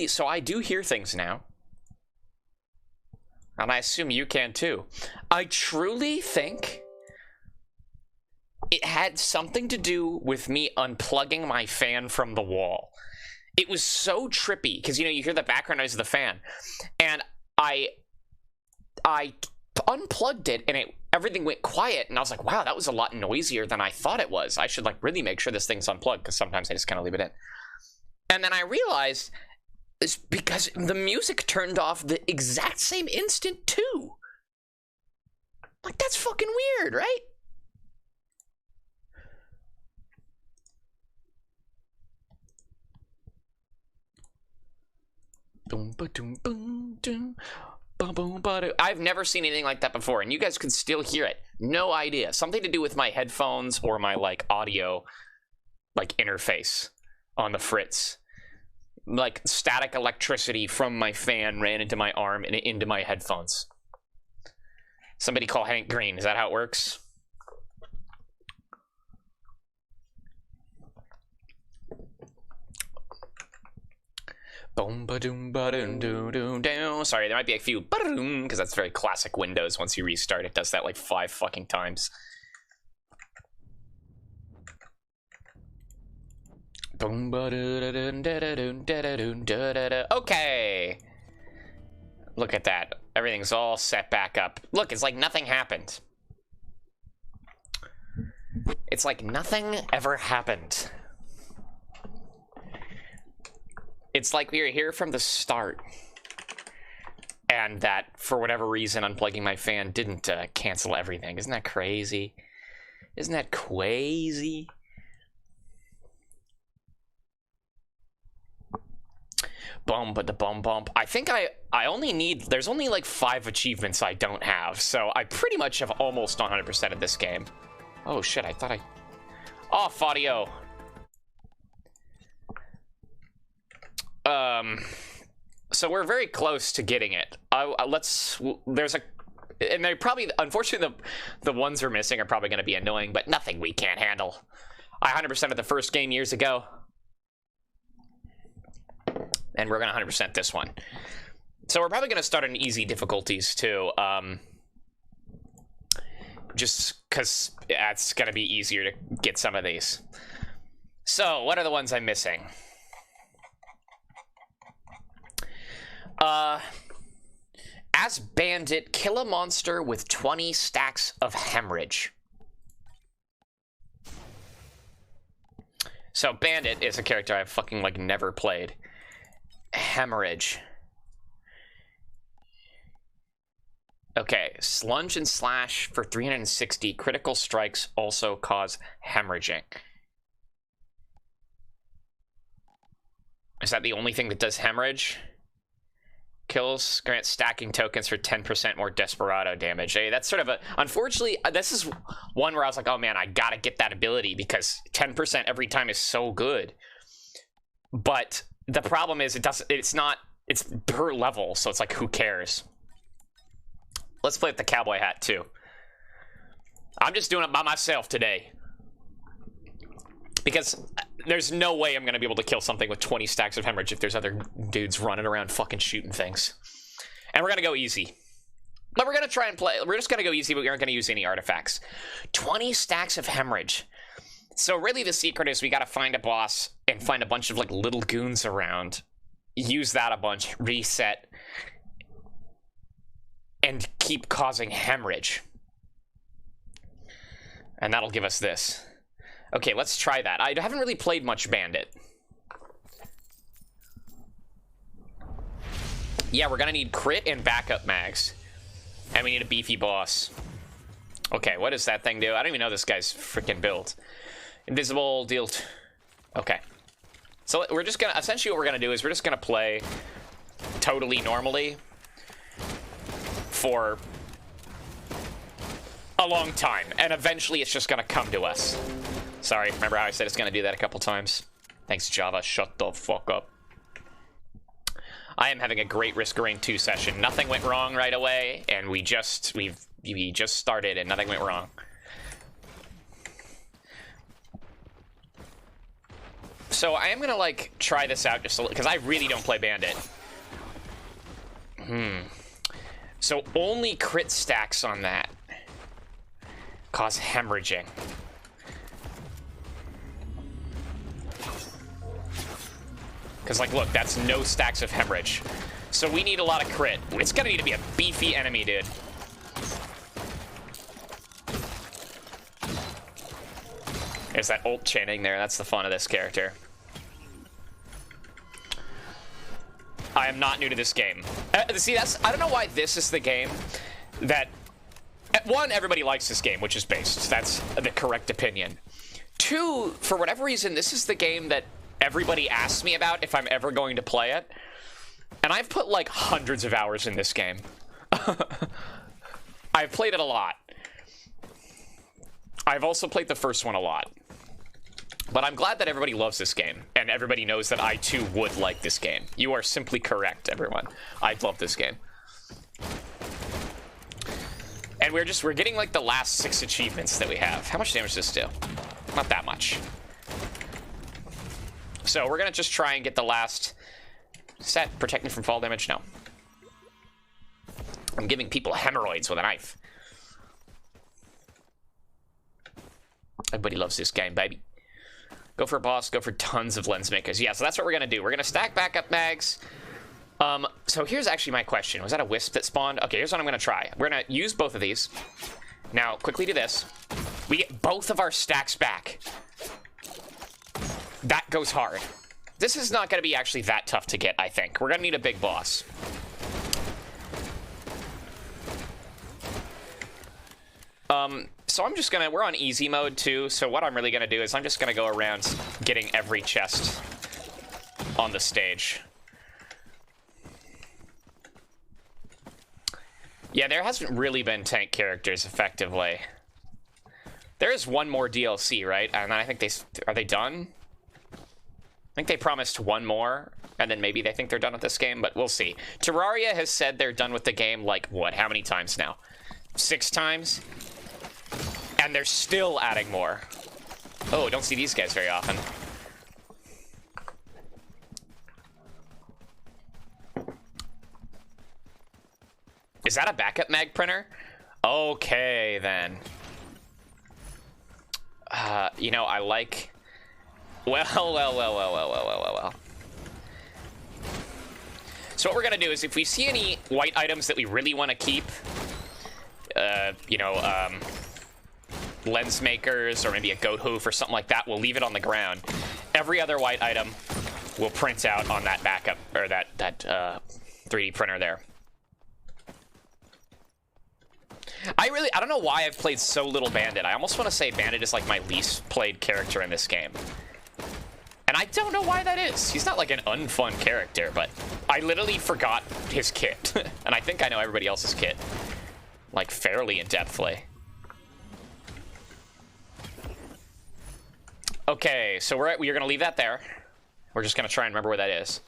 So I do hear things now. And I assume you can too. I truly think it had something to do with me unplugging my fan from the wall. It was so trippy, because, you know, you hear the background noise of the fan. And I unplugged it, and everything went quiet, and I was like, wow, that was a lot noisier than I thought it was. I should, like, really make sure this thing's unplugged, because sometimes I just kind of leave it in. And then I realized it's because the music turned off the exact same instant, too. Like, that's fucking weird, right? I've never seen anything like that before, and you guys can still hear it. No idea. Something to do with my headphones or my, like, audio, like, interface on the fritz. Like, static electricity from my fan ran into my arm and into my headphones. Somebody call Hank Green. Is that how it works? Sorry, there might be a few because that's very classic Windows. Once you restart, it does that like 5 fucking times. Okay. Look at that. Everything's all set back up. Look, it's like nothing happened. It's like nothing ever happened. It's like we were here from the start. And that, for whatever reason, unplugging my fan didn't cancel everything. Isn't that crazy? Isn't that crazy? Bump. I think I only need... There's only like 5 achievements I don't have. So I pretty much have almost 100% of this game. Oh shit, I thought I... Off audio. So we're very close to getting it. There's a, and they probably, unfortunately, the ones we're missing are probably going to be annoying, but nothing we can't handle. I 100%ed the first game years ago, and we're going to 100% this one. So we're probably going to start on easy difficulties too, just because it's going to be easier to get some of these. So what are the ones I'm missing? As Bandit, kill a monster with 20 stacks of hemorrhage. So Bandit is a character I've fucking like never played. Hemorrhage. Okay, slunge and slash for 360. Critical strikes also cause hemorrhaging. Is that the only thing that does hemorrhage? Kills grant stacking tokens for 10% more desperado damage. Hey, that's sort of a... Unfortunately, this is one where I was like, oh man, I gotta get that ability because 10% every time is so good. But the problem is it's per level, so it's like, who cares? Let's play with the cowboy hat too. I'm just doing it by myself today. Because there's no way I'm going to be able to kill something with 20 stacks of hemorrhage if there's other dudes running around fucking shooting things. And we're going to go easy. But we're going to try and play. We're just going to go easy, but we aren't going to use any artifacts. 20 stacks of hemorrhage. So really the secret is we got to find a boss and find a bunch of like little goons around. Use that a bunch. Reset. And keep causing hemorrhage. And that'll give us this. Okay, let's try that. I haven't really played much Bandit. Yeah, we're gonna need crit and backup mags. And we need a beefy boss. Okay, what does that thing do? I don't even know this guy's freaking build. Invisible, deal... Okay. So we're just gonna... Essentially what we're gonna do is we're just gonna play totally normally for a long time. And eventually it's just gonna come to us. Sorry, remember how I said it's going to do that a couple times? Thanks, Java. Shut the fuck up. I am having a great Risk of Rain 2 session. Nothing went wrong right away, and we just started and nothing went wrong. So I am gonna like try this out just a little, because I really don't play Bandit. So only crit stacks on that cause hemorrhaging. Because, like, look, that's no stacks of hemorrhage. So we need a lot of crit. It's gonna need to be a beefy enemy, dude. There's that ult chanting there. That's the fun of this character. I am not new to this game. See, I don't know why this is the game that... One, everybody likes this game, which is based. That's the correct opinion. Two, for whatever reason, this is the game that everybody asks me about if I'm ever going to play it. And I've put, like, hundreds of hours in this game. I've played it a lot. I've also played the first one a lot. But I'm glad that everybody loves this game, and everybody knows that I, too, would like this game. You are simply correct, everyone. I love this game. And we're getting, like, the last 6 achievements that we have. How much damage does this do? Not that much. So we're gonna just try and get the last... Is that protect me from fall damage? No. I'm giving people hemorrhoids with a knife. Everybody loves this game, baby. Go for a boss, go for tons of lens makers. Yeah, so that's what we're gonna do. We're gonna stack backup mags. So here's actually my question. Was that a wisp that spawned? Okay, here's what I'm gonna try. We're gonna use both of these. Now, quickly do this. We get both of our stacks back. That goes hard. This is not gonna be actually that tough to get, I think. We're gonna need a big boss. So I'm just gonna, we're on easy mode too, so what I'm really gonna do is I'm just gonna go around getting every chest on the stage. Yeah, there hasn't really been tank characters effectively. There is one more DLC, right? And I think are they done? I think they promised one more, and then maybe they think they're done with this game, but we'll see. Terraria has said they're done with the game, like, what, how many times now? 6 times? And they're still adding more. Oh, don't see these guys very often. Is that a backup mag printer? Okay, then. You know, I like... Well. So what we're gonna do is if we see any white items that we really want to keep, you know, lens makers or maybe a goat hoof or something like that, we'll leave it on the ground. Every other white item will print out on that backup, or that 3D printer there. I don't know why I've played so little Bandit. I almost want to say Bandit is like my least played character in this game. And I don't know why that is. He's not like an unfun character, but I literally forgot his kit. And I think I know everybody else's kit, like, fairly in-depthly. Okay, so we're gonna leave that there. We're just gonna try and remember where that is.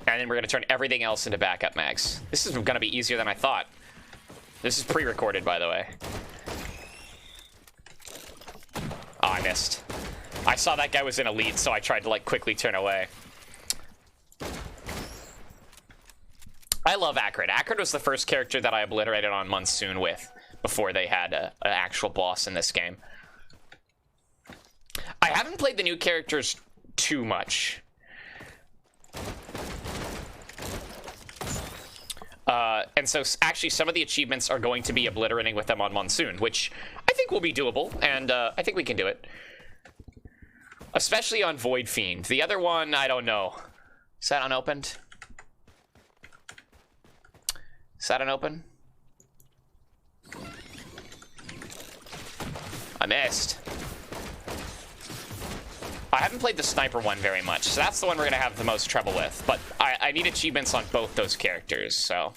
And then we're gonna turn everything else into backup mags. This is gonna be easier than I thought. This is pre-recorded, by the way. Oh, I missed. I saw that guy was in a lead, so I tried to, like, quickly turn away. I love Acrid. Acrid was the first character that I obliterated on Monsoon with before they had an actual boss in this game. I haven't played the new characters too much. And so actually some of the achievements are going to be obliterating with them on Monsoon, which I think will be doable, and I think we can do it. Especially on Void Fiend. The other one, I don't know. Is that unopened? Is that unopened? I missed. I haven't played the sniper one very much, so that's the one we're gonna have the most trouble with. But I need achievements on both those characters, so.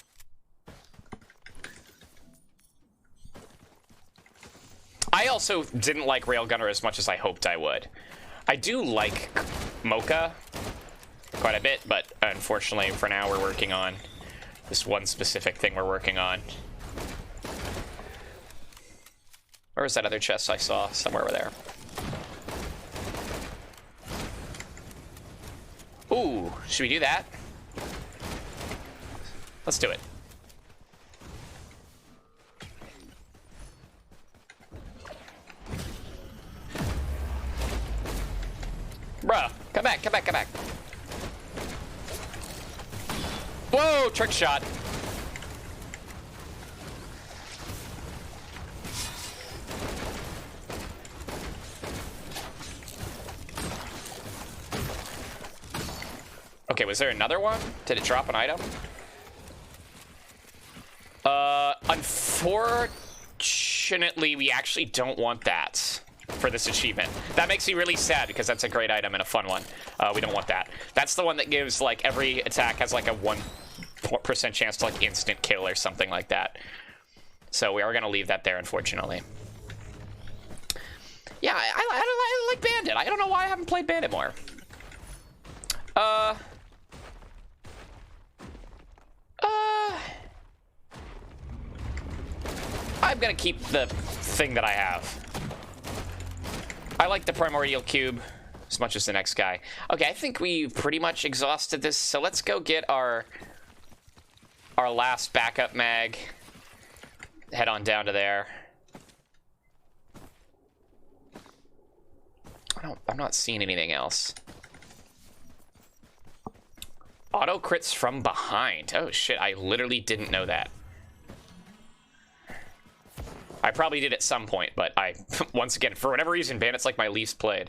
I also didn't like Railgunner as much as I hoped I would. I do like Mocha quite a bit, but unfortunately for now we're working on this one specific thing we're working on. Where was that other chest I saw? Somewhere over there. Ooh, should we do that? Let's do it. Bruh, come back, come back, come back. Whoa, trick shot. Okay, was there another one? Did it drop an item? Unfortunately, we actually don't want that for this achievement. That makes me really sad because that's a great item and a fun one. We don't want that. That's the one that gives, like, every attack has, like, a 1% chance to, like, instant kill or something like that. So we are going to leave that there, unfortunately. Yeah, I like Bandit. I don't know why I haven't played Bandit more. I'm gonna keep the thing that I have. I like the Primordial Cube as much as the next guy. Okay, I think we've pretty much exhausted this, so let's go get our last backup mag. Head on down to there. I'm not seeing anything else. Auto crits from behind. Oh shit, I literally didn't know that. I probably did at some point, but I, once again, for whatever reason, Bandit's like my least played.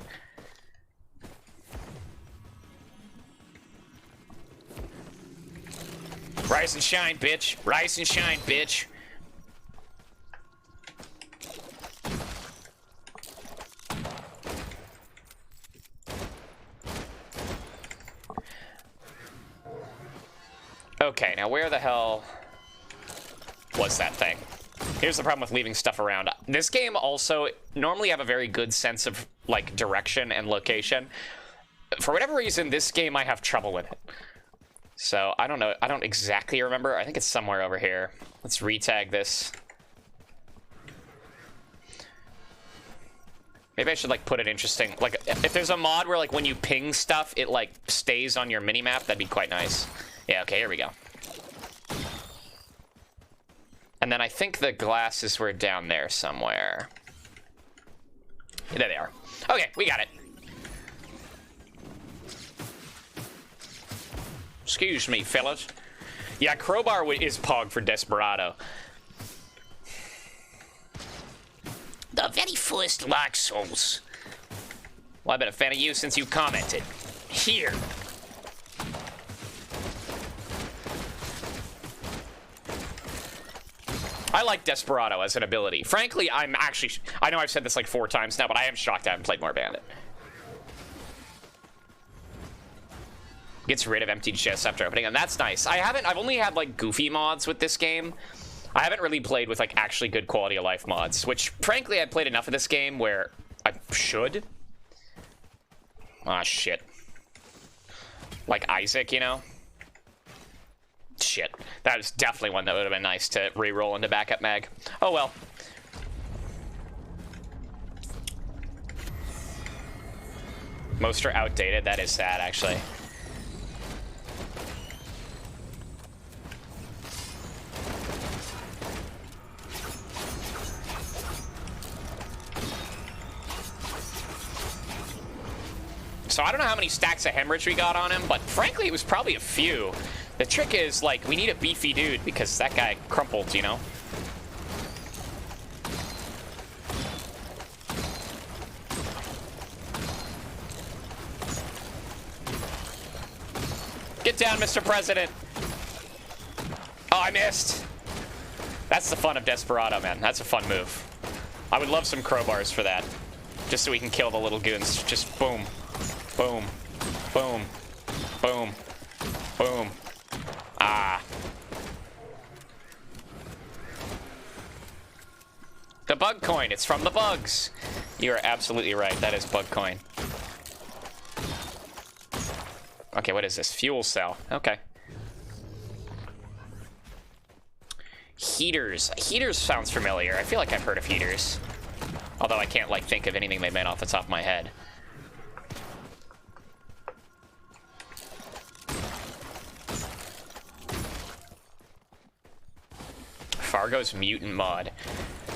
Rise and shine, bitch. Rise and shine, bitch. Okay, now where the hell was that thing? Here's the problem with leaving stuff around. This game also normally have a very good sense of, like, direction and location. For whatever reason, this game I have trouble with it. So, I don't know. I don't exactly remember. I think it's somewhere over here. Let's retag this. Maybe I should, like, put it interesting. Like, if there's a mod where, like, when you ping stuff, it, like, stays on your minimap, that'd be quite nice. Yeah, okay, here we go. And then I think the glasses were down there somewhere. There they are. Okay, we got it. Excuse me, fellas. Yeah, crowbar is pog for Desperado. The very first Dark Souls. Well, I've been a fan of you since you commented. Here. I like Desperado as an ability. Frankly, I know I've said this like 4 times now, but I am shocked I haven't played more Bandit. Gets rid of empty chests after opening them. That's nice. I've only had like goofy mods with this game. I haven't really played with like actually good quality of life mods, which frankly I played enough of this game where I should. Ah, shit. Like Isaac, you know? Shit. That was definitely one that would have been nice to re-roll into backup mag. Oh well. Most are outdated. That is sad, actually. So I don't know how many stacks of hemorrhage we got on him, but frankly it was probably a few. The trick is, like, we need a beefy dude because that guy crumpled, you know? Get down, Mr. President. Oh, I missed. That's the fun of Desperado, man. That's a fun move. I would love some crowbars for that. Just so we can kill the little goons. Just boom. Boom. Boom. Boom. Boom. Ah. The bug coin. It's from the bugs. You are absolutely right. That is bug coin. Okay, what is this? Fuel cell. Okay. Heaters. Heaters sounds familiar. I feel like I've heard of heaters. Although I can't, like, think of anything they made off the top of my head. Fargo's Mutant mod.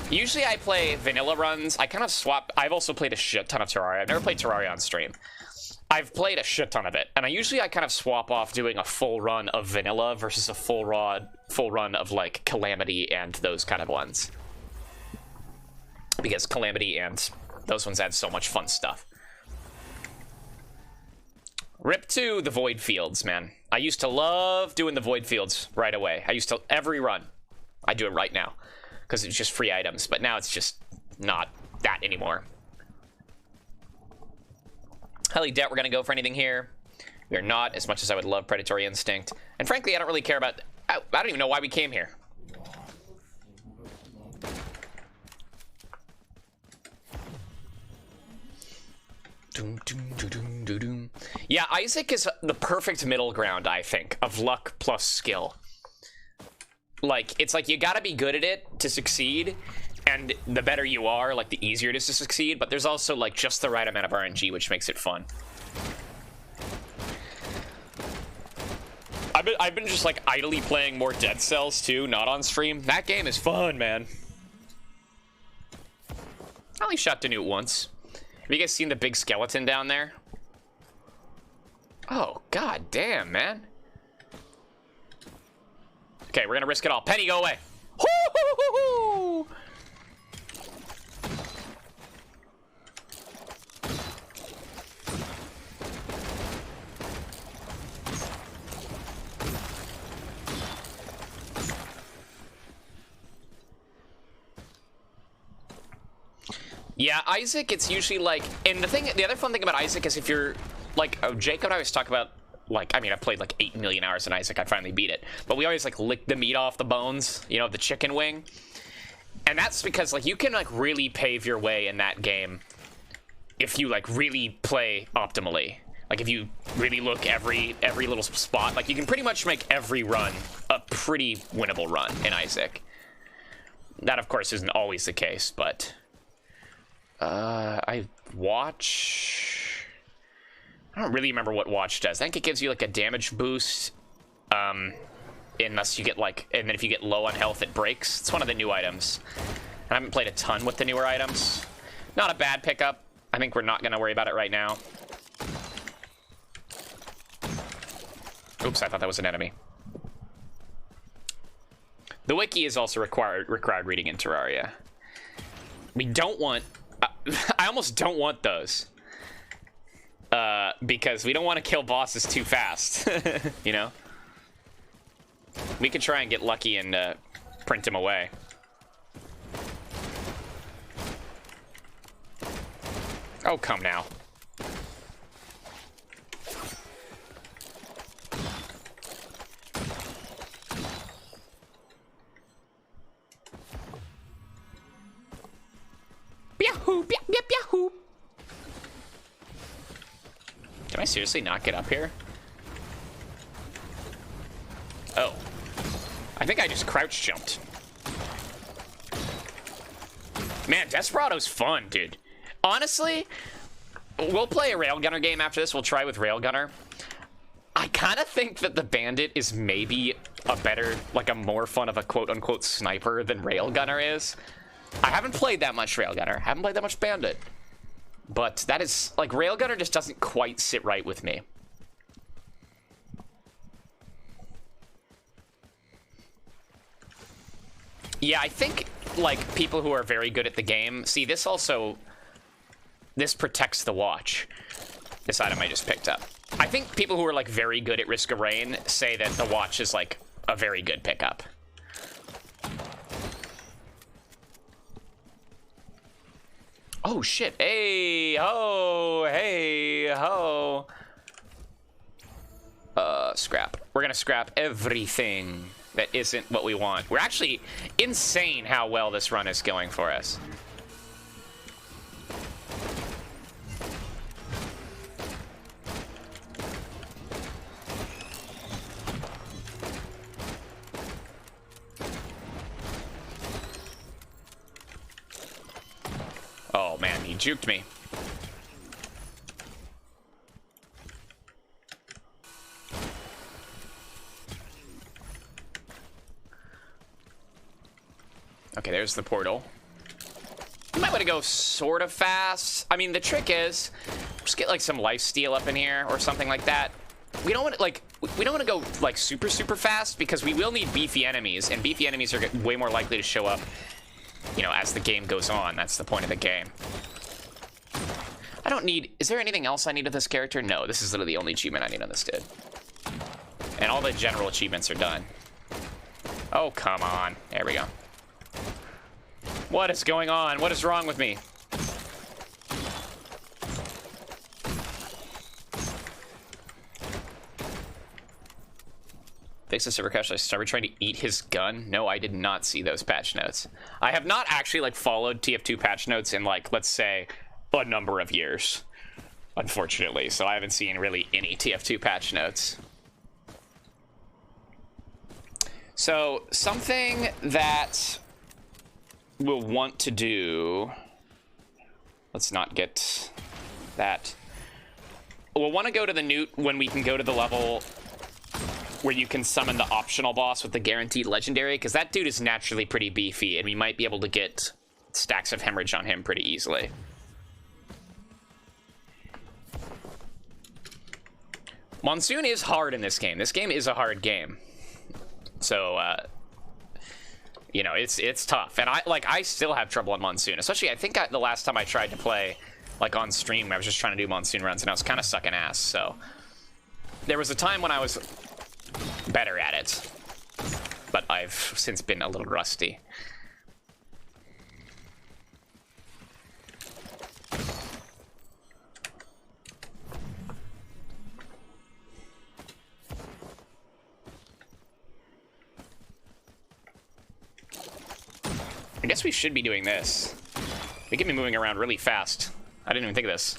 Usually I play vanilla runs. I kind of swap. I've also played a shit ton of Terraria. I've never played Terraria on stream. I've played a shit ton of it, and I kind of swap off doing a full run of vanilla versus a full run of like Calamity and those kind of ones. Because Calamity and those ones add so much fun stuff. Rip to the Void Fields, man. I used to love doing the Void Fields right away. I used to, every run, I do it right now. Because it's just free items, but now it's just not that anymore. Helly Debt, we're going to go for anything here. We are not, as much as I would love Predatory Instinct. And frankly, I don't really care about... I don't even know why we came here. Yeah, Isaac is the perfect middle ground, I think, of luck plus skill. Like, it's like you gotta be good at it to succeed, and the better you are, like, the easier it is to succeed, but there's also, like, just the right amount of RNG, which makes it fun. I've been just, like, idly playing more Dead Cells, too, not on stream. That game is fun, man. I only shot Danute once. Have you guys seen the big skeleton down there? Oh, god damn, man. Okay, we're gonna risk it all. Penny, go away. Hoo-hoo-hoo-hoo! Yeah, Isaac, it's usually like, and the other fun thing about Isaac is if you're like, Jacob and I always talk about, like, I mean, I've played like 8 million hours in Isaac. I finally beat it, but we always like lick the meat off the bones, you know, the chicken wing. And that's because like you can like really pave your way in that game if you like really play optimally. Like if you really look every little spot, like you can pretty much make every run a pretty winnable run in Isaac. That of course isn't always the case, but I don't really remember what watch does. I think it gives you like a damage boost, unless you get like, and then if you get low on health, it breaks. It's one of the new items. I haven't played a ton with the newer items. Not a bad pickup. I think we're not gonna worry about it right now. Oops, I thought that was an enemy. The wiki is also required reading in Terraria. We don't want... I almost don't want those. Because we don't want to kill bosses too fast. You know? We could try and get lucky and print him away. Oh, come now. Yahoo! Yahoo! Can I seriously not get up here? Oh. I think I just crouch jumped. Man, Desperado's fun, dude. Honestly, we'll play a Railgunner game after this. We'll try with Railgunner. I kind of think that the Bandit is maybe a better, like a more fun of a quote-unquote sniper than Railgunner is. I haven't played that much Railgunner. Haven't played that much Bandit. But that is, like, Railgunner just doesn't quite sit right with me. Yeah, I think, like, people who are very good at the game... See, this also... This protects the watch. This item I just picked up. I think people who are, like, very good at Risk of Rain say that the watch is, like, a very good pickup. Oh, shit. Hey, ho, hey, ho. Scrap. We're gonna scrap everything that isn't what we want. We're actually insane how well this run is going for us. Oh man, he juked me. Okay, there's the portal. You might want to go sort of fast. I mean, the trick is just get like some lifesteal up in here or something like that. We don't want to go like super fast because we will need beefy enemies, and beefy enemies are way more likely to show up, you know, as the game goes on. That's the point of the game. I don't need... Is there anything else I need of this character? No, this is literally the only achievement I need on this dude. And all the general achievements are done. Oh, come on. There we go. What is going on? What is wrong with me? Fix the server crash. I started trying to eat his gun. No, I did not see those patch notes. I have not actually like followed TF2 patch notes in like, let's say, a number of years, unfortunately. So I haven't seen really any TF2 patch notes. So something that we'll want to do, let's not get that. We'll want to go to the Newt when we can go to the level where you can summon the optional boss with the guaranteed legendary, because that dude is naturally pretty beefy, and we might be able to get stacks of hemorrhage on him pretty easily. Monsoon is hard in this game. This game is a hard game. So, you know, it's tough. And I still have trouble on Monsoon. Especially, I think the last time I tried to play, like, on stream, I was just trying to do Monsoon runs, and I was kind of sucking ass. So, there was a time when I was better at it. But I've since been a little rusty. I guess we should be doing this. They get me moving around really fast. I didn't even think of this.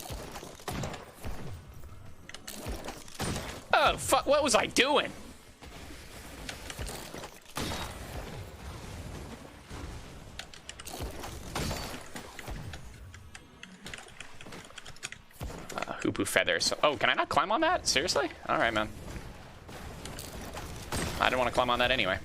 Oh, fuck, what was I doing? Hoopoe feathers. Oh, can I not climb on that? Seriously? All right, man. I didn't want to climb on that anyway.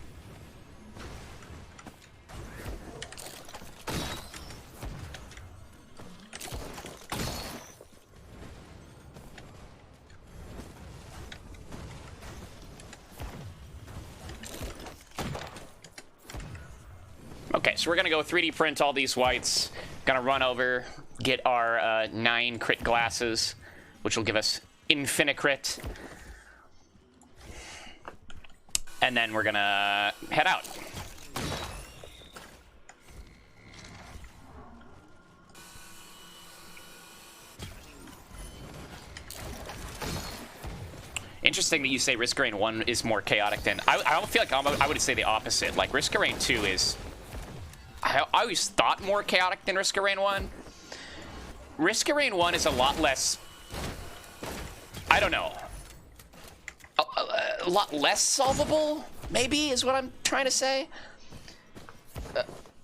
Okay, so we're gonna go 3D print all these whites. Gonna run over, get our 9 crit glasses, which will give us infinite crit. And then we're gonna head out. Interesting that you say Risk Rain 1 is more chaotic than... I don't feel like I would say the opposite. Like, Risk Rain 2 is... I always thought more chaotic than Risk Rain 1. Risk Rain 1 is a lot less... I don't know. A lot less solvable, maybe, is what I'm trying to say.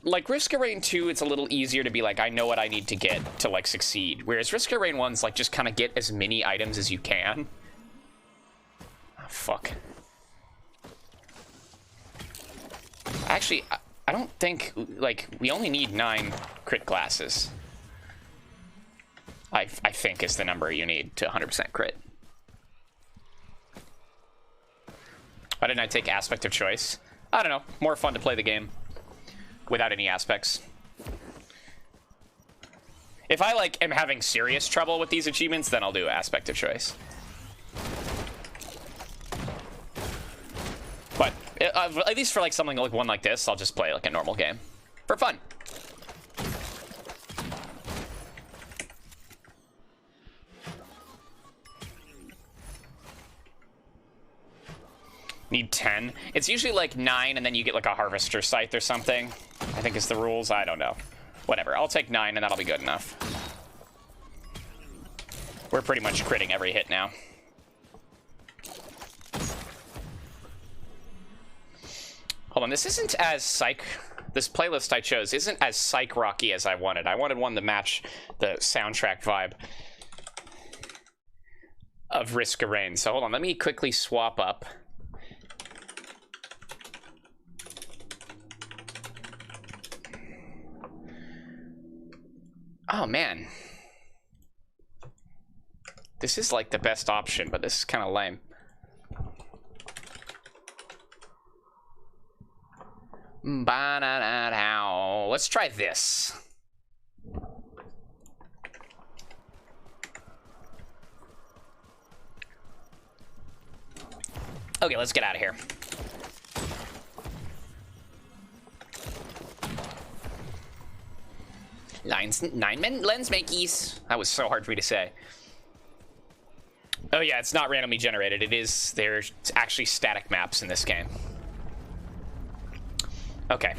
Like, Risk Rain 2, it's a little easier to be like, I know what I need to get to, like, succeed. Whereas Risk Rain 1's like, just kind of get as many items as you can. Oh, fuck. Actually... I don't think, like, we only need 9 crit glasses. I think is the number you need to 100% crit. Why didn't I take aspect of choice? I don't know. More fun to play the game without any aspects. If I, like, am having serious trouble with these achievements, then I'll do aspect of choice. But at least for like something like one like this, I'll just play like a normal game for fun. Need 10. It's usually like 9, and then you get like a harvester scythe or something. I think is the rules. I don't know. Whatever. I'll take 9, and that'll be good enough. We're pretty much critting every hit now. Hold on, this isn't as psych... This playlist I chose isn't as psych rocky as I wanted. I wanted one to match the soundtrack vibe of Risk of Rain. So hold on, let me quickly swap up. Oh, man. This is like the best option, but this is kind of lame. Let's try this. Okay, let's get out of here. Nine lens makeys. That was so hard for me to say. Oh yeah, it's not randomly generated. There's actually static maps in this game. Okay.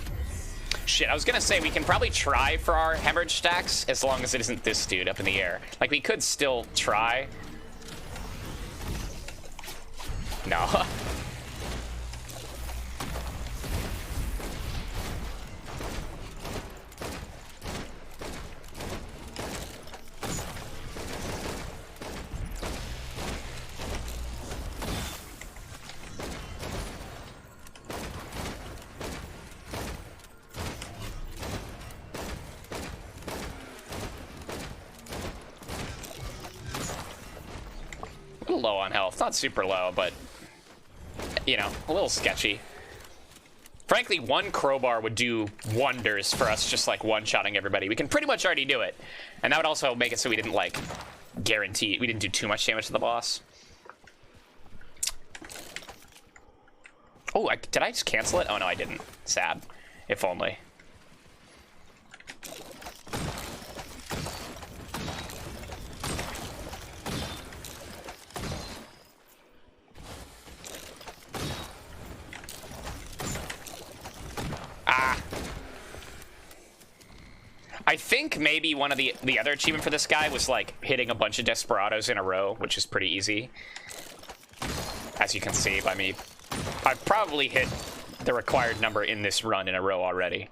Shit, I was gonna say we can probably try for our hemorrhage stacks as long as it isn't this dude up in the air. Like, we could still try. No. A little low on health. Not super low, but, you know, a little sketchy. Frankly, one crowbar would do wonders for us just, like, one-shotting everybody. We can pretty much already do it. And that would also make it so we didn't, like, guarantee... We didn't do too much damage to the boss. Oh, did I just cancel it? Oh, no, I didn't. Sad. If only. I think maybe one of the other achievement for this guy was like hitting a bunch of desperados in a row, which is pretty easy. As you can see by me, I've probably hit the required number in this run in a row already.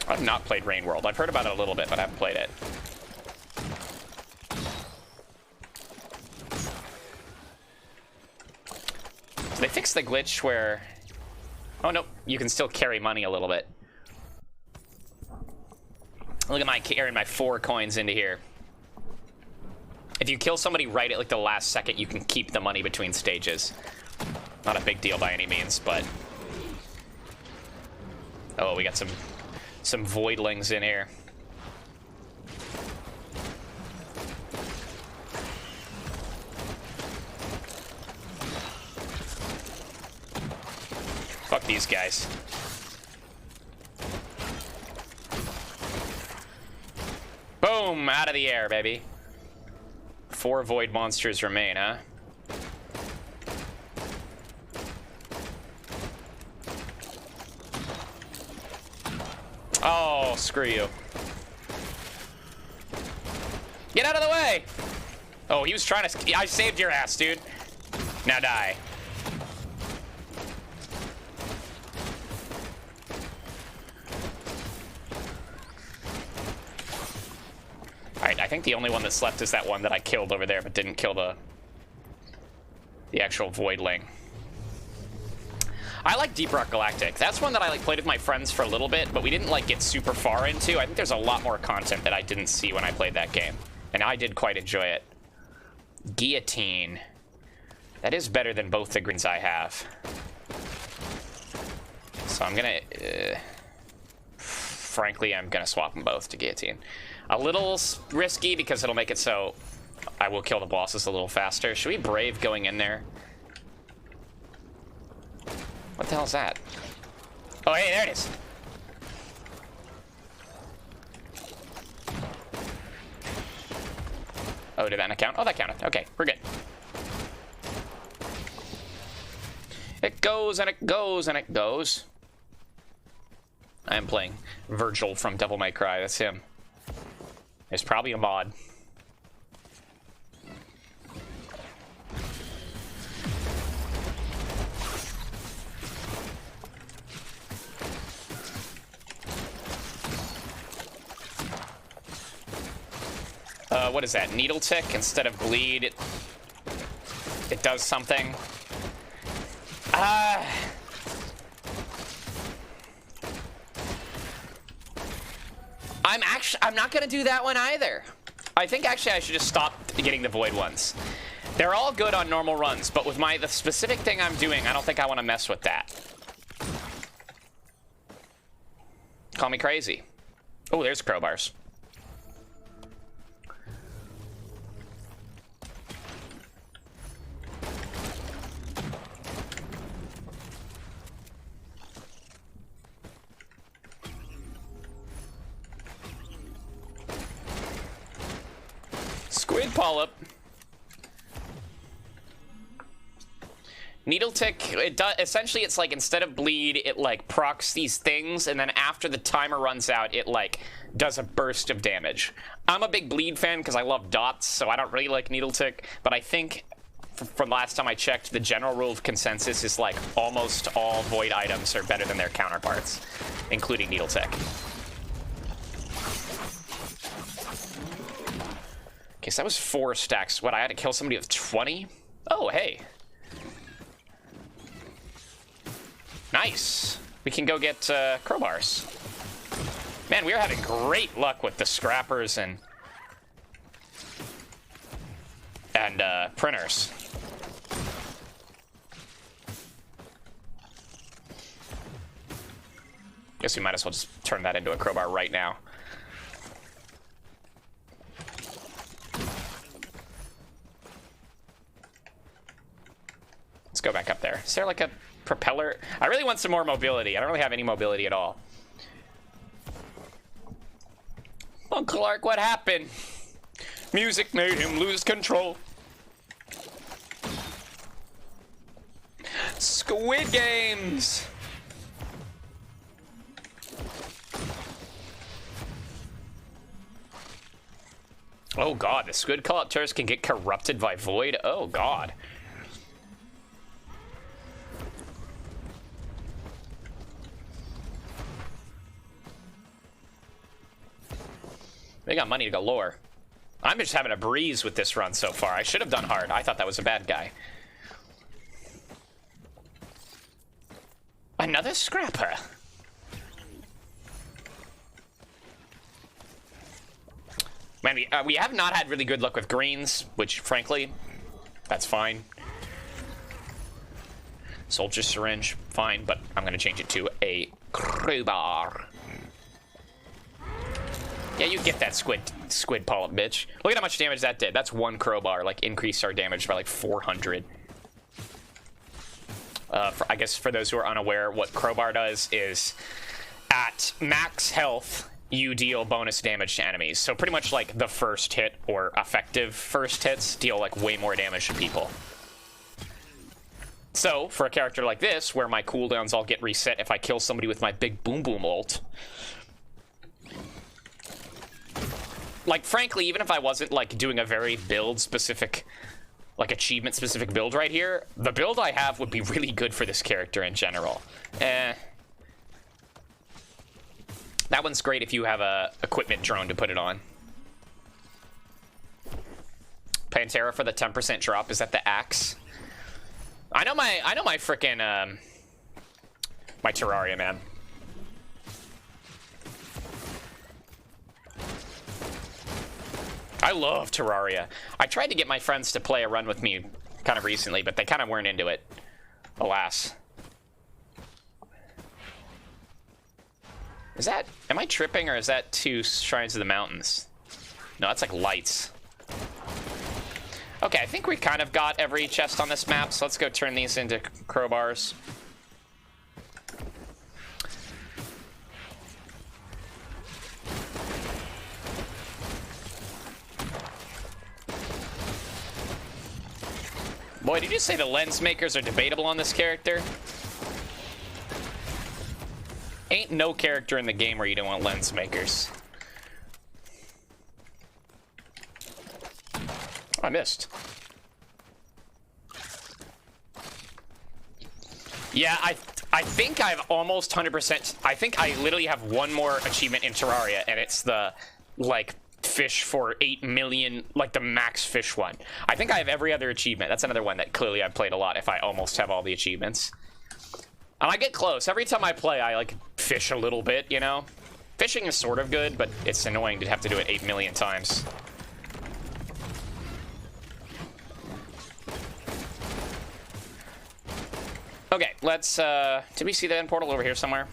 I've not played Rain World. I've heard about it a little bit, but I haven't played it. They fixed the glitch where... Oh, no, you can still carry money a little bit. Look at my carrying my 4 coins into here. If you kill somebody right at like the last second, you can keep the money between stages. Not a big deal by any means, but... Oh, we got some voidlings in here. Fuck these guys. Boom! Out of the air, baby. 4 void monsters remain, huh? Oh, screw you. Get out of the way! Oh, he was trying to... I saved your ass, dude. Now die. Alright, I think the only one that's left is that one that I killed over there, but didn't kill the actual voidling. I like Deep Rock Galactic. That's one that I like played with my friends for a little bit, but we didn't like get super far into. I think there's a lot more content that I didn't see when I played that game, and I did quite enjoy it. Guillotine. That is better than both the greens I have. So I'm gonna... frankly, I'm gonna swap them both to Guillotine. A little risky because it'll make it so I will kill the bosses a little faster. Should we brave going in there? What the hell is that? Oh, hey, there it is. Oh, did that not count? Oh, that counted. Okay, we're good. It goes and it goes and it goes. I am playing Virgil from Devil May Cry. That's him. There's probably a mod. What is that? Needle tick instead of bleed. It does something. I'm not gonna do that one either. I think actually I should just stop getting the void ones. They're all good on normal runs, but with the specific thing I'm doing, I don't think I want to mess with that. Call me crazy. Oh, there's crowbars. Squid polyp. Needle tick, essentially it's like instead of bleed, it like procs these things, and then after the timer runs out, it like does a burst of damage. I'm a big bleed fan because I love dots, so I don't really like needle tick, but I think from last time I checked, the general rule of consensus is like almost all void items are better than their counterparts, including needle tick. Okay, so that was 4 stacks. What, I had to kill somebody with 20? Oh, hey. Nice. We can go get crowbars. Man, we are having great luck with the scrappers and printers. Guess we might as well just turn that into a crowbar right now. Let's go back up there. Is there like a propeller? I really want some more mobility. I don't really have any mobility at all. Oh, Clark, what happened? Music made him lose control. Squid Games! Oh god, the squid collectors can get corrupted by void? Oh god. They got money to galore. I'm just having a breeze with this run so far. I should have done hard. I thought that was a bad guy. Another scrapper. Man, we have not had really good luck with greens, which, frankly, that's fine. Soldier syringe, fine, but I'm going to change it to a crowbar. Yeah, you get that squid polyp, bitch. Look at how much damage that did. That's 1 crowbar, like, increased our damage by, like, 400. I guess for those who are unaware, what crowbar does is, at max health, you deal bonus damage to enemies. So pretty much, like, the first hit, or effective first hits, deal, like, way more damage to people. So, for a character like this, where my cooldowns all get reset if I kill somebody with my big boom boom ult, like, frankly, even if I wasn't, like, doing a very build-specific, like, achievement-specific build right here, the build I have would be really good for this character in general. That one's great if you have a equipment drone to put it on. Pantera for the 10% drop. Is that the axe? I know my frickin' my Terraria, man. I love Terraria. I tried to get my friends to play a run with me kind of recently, but they kind of weren't into it. Alas. Is that... Am I tripping, or is that 2 Shrines of the Mountains? No, that's like lights. Okay, I think we kind of got every chest on this map, so let's go turn these into crowbars. Boy, did you say the lens makers are debatable on this character? Ain't no character in the game where you don't want lens makers. Oh, I missed. Yeah, I think I've almost 100%. I think I literally have one more achievement in Terraria, and it's the, like, fish for 8 million, like the max fish one. I think I have every other achievement. That's another one that clearly I've played a lot if I almost have all the achievements. And I get close. Every time I play, I, like, fish a little bit, you know? Fishing is sort of good, but it's annoying to have to do it 8 million times. Okay, let's, did we see the end portal over here somewhere?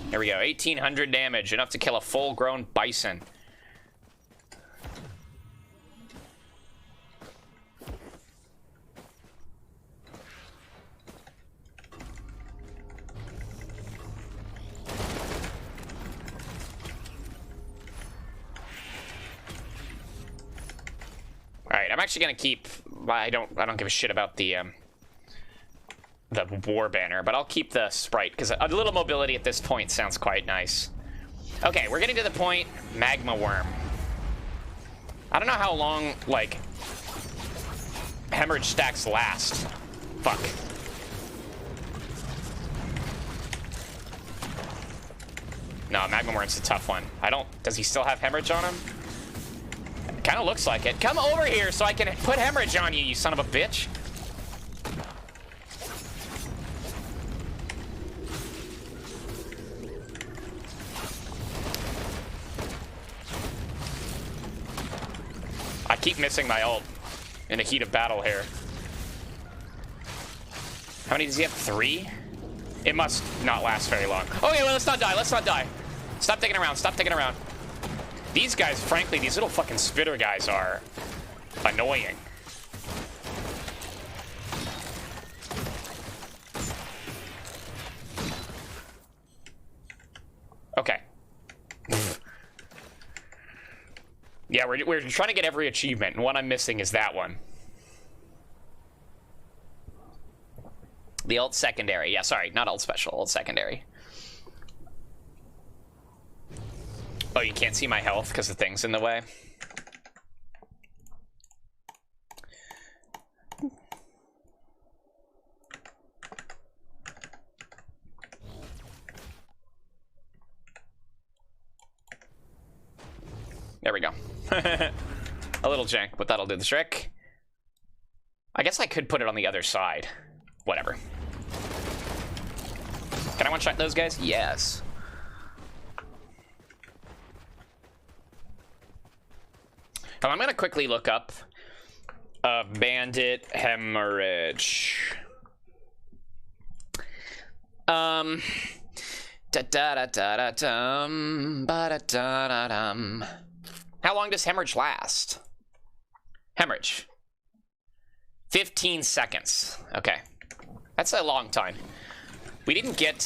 Here we go, 1800 damage, enough to kill a full-grown bison. Alright, I'm actually gonna keep, I don't give a shit about the war banner, but I'll keep the sprite, because a little mobility at this point sounds quite nice. Okay, we're getting to the point, magma worm. I don't know how long, like, hemorrhage stacks last. Fuck. No, magma worm's a tough one. Does he still have hemorrhage on him? Kind of looks like it. Come over here so I can put hemorrhage on you, you son of a bitch. I keep missing my ult in the heat of battle here. How many does he have? 3? It must not last very long. Okay, well, let's not die. Let's not die. Stop digging around. Stop digging around. These guys, frankly, these little fucking spitter guys are annoying. Okay. Yeah, we're trying to get every achievement, and what I'm missing is that one. The ult secondary. Yeah, sorry, not ult special, ult secondary. Oh, you can't see my health because the thing's in the way? There we go. A little jank, but that'll do the trick. I guess I could put it on the other side. Whatever. Can I one-shot those guys? Yes. I'm gonna quickly look up Bandit hemorrhage. Da da da da da dum ba da da da dum. How long does hemorrhage last? Hemorrhage. 15 seconds. Okay. That's a long time. We didn't get...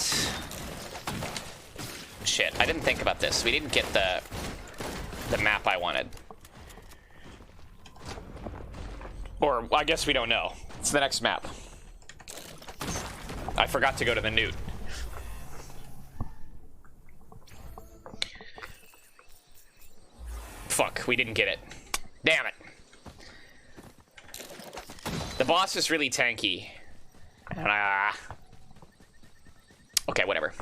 Shit, I didn't think about this. We didn't get the map I wanted. Or, I guess we don't know. It's the next map. I forgot to go to the newt. Fuck, we didn't get it. Damn it. The boss is really tanky. And okay, whatever.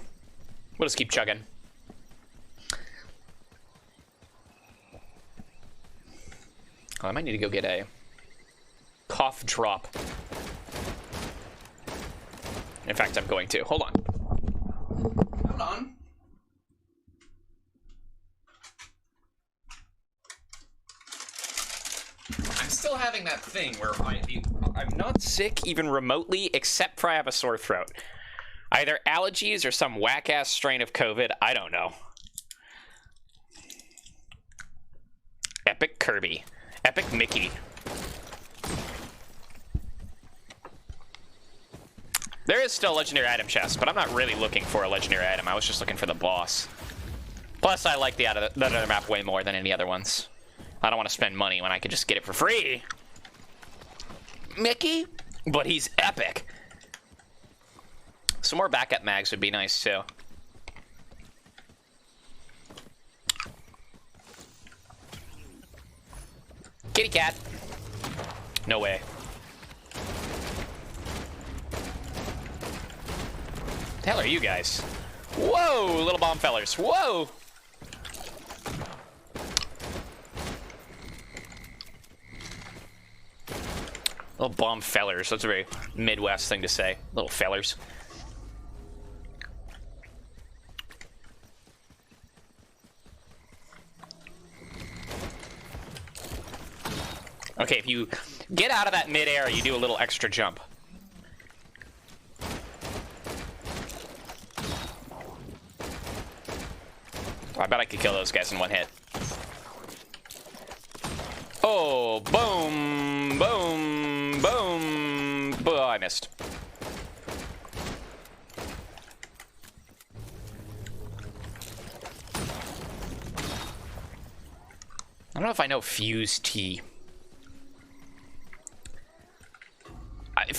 We'll just keep chugging. Oh, I might need to go get a cough drop. In fact, I'm going to. Hold on. Hold on. I'm still having that thing where I'm not sick even remotely, except for I have a sore throat. Either allergies or some whack-ass strain of COVID. I don't know. Epic Kirby. Epic Mickey. There is still a legendary item chest, but I'm not really looking for a legendary item. I was just looking for the boss. Plus, I like the other map way more than any other ones. I don't want to spend money when I could just get it for free. Mickey? But he's epic. Some more backup mags would be nice, too. Kitty cat. No way. The hell are you guys? Whoa, little bomb fellers. Whoa! Little bomb fellers. That's a very Midwest thing to say. Little fellers. Okay, if you get out of that mid-air, you do a little extra jump. I bet I could kill those guys in one hit. Oh, boom, boom, boom. Oh, I missed. I don't know if I know Fuse T.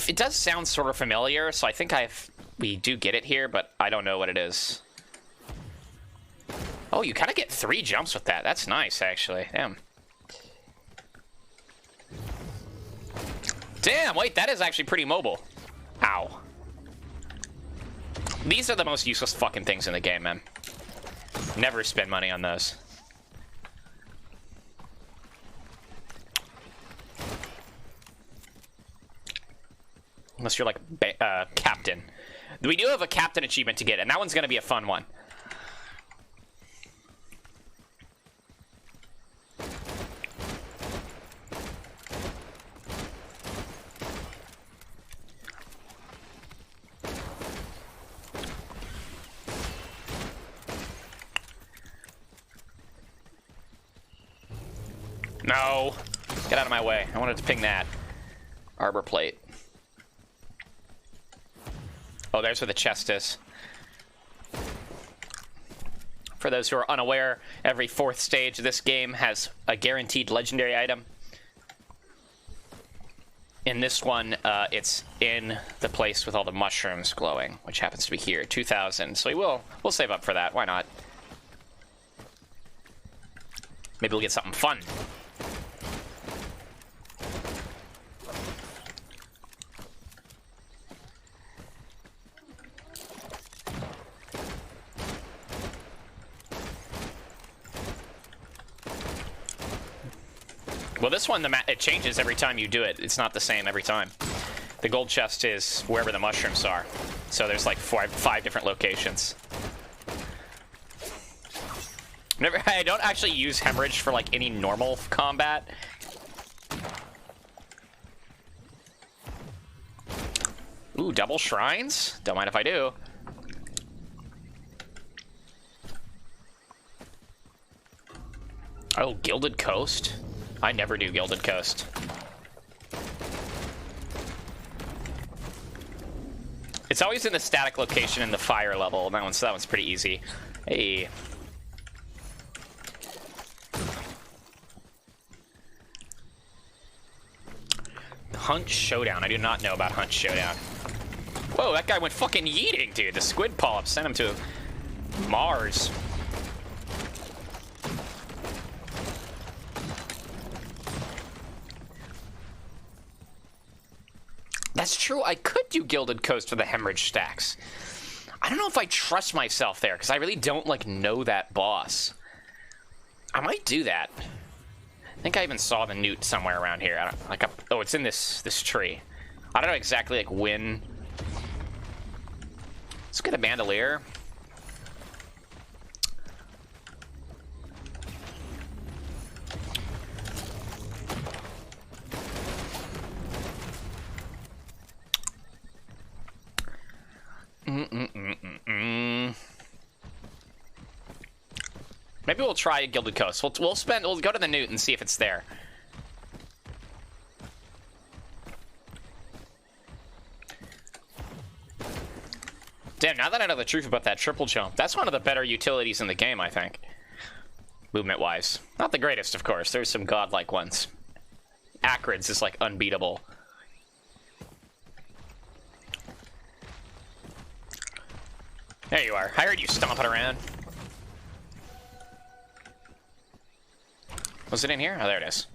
It does sound sort of familiar, so I think we do get it here, but I don't know what it is. Oh, you kind of get 3 jumps with that. That's nice, actually. Damn. Damn, wait, that is actually pretty mobile. Ow. These are the most useless fucking things in the game, man. Never spend money on those. Unless you're like captain. We do have a captain achievement to get, and that one's going to be a fun one. No! Get out of my way. I wanted to ping that. Arbor plate. Oh, there's where the chest is. For those who are unaware, every 4th stage of this game has a guaranteed legendary item. In this one, it's in the place with all the mushrooms glowing, which happens to be here, 2,000. So we'll save up for that. Why not? Maybe we'll get something fun. Well, this one, it changes every time you do it. It's not the same every time. The gold chest is wherever the mushrooms are. So there's like 5 different locations. I don't actually use hemorrhage for like any normal combat. Ooh, double shrines? Don't mind if I do. Oh, Gilded Coast? I never do Gilded Coast. It's always in the static location in the fire level. That one's pretty easy. Hey. Hunt Showdown. I do not know about Hunt Showdown. Whoa, that guy went fucking yeeting, dude. The squid polyp sent him to Mars. That's true, I could do Gilded Coast for the hemorrhage stacks. I don't know if I trust myself there, because I really don't, like, know that boss. I might do that. I think I even saw the newt somewhere around here. I don't, like, oh, it's in this tree. I don't know exactly, like, when. Let's get a bandolier. Maybe we'll try Gilded Coast. We'll go to the newt and see if it's there. Damn, now that I know the truth about that triple jump, that's one of the better utilities in the game, I think. Movement-wise. Not the greatest, of course. There's some godlike ones. Acrid's is, like, unbeatable. There you are. I heard you stomping around. Was it in here? Oh, there it is.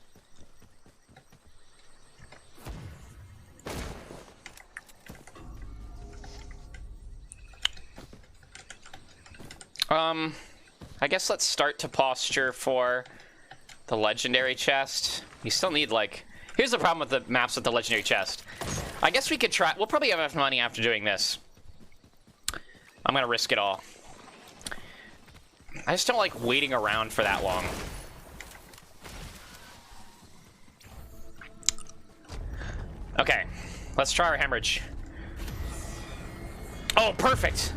I guess let's start to posture for the legendary chest. You still need, like... Here's the problem with the maps with the legendary chest. I guess we could try... We'll probably have enough money after doing this. I'm gonna risk it all. I just don't like waiting around for that long. Okay, let's try our hemorrhage. Oh, perfect.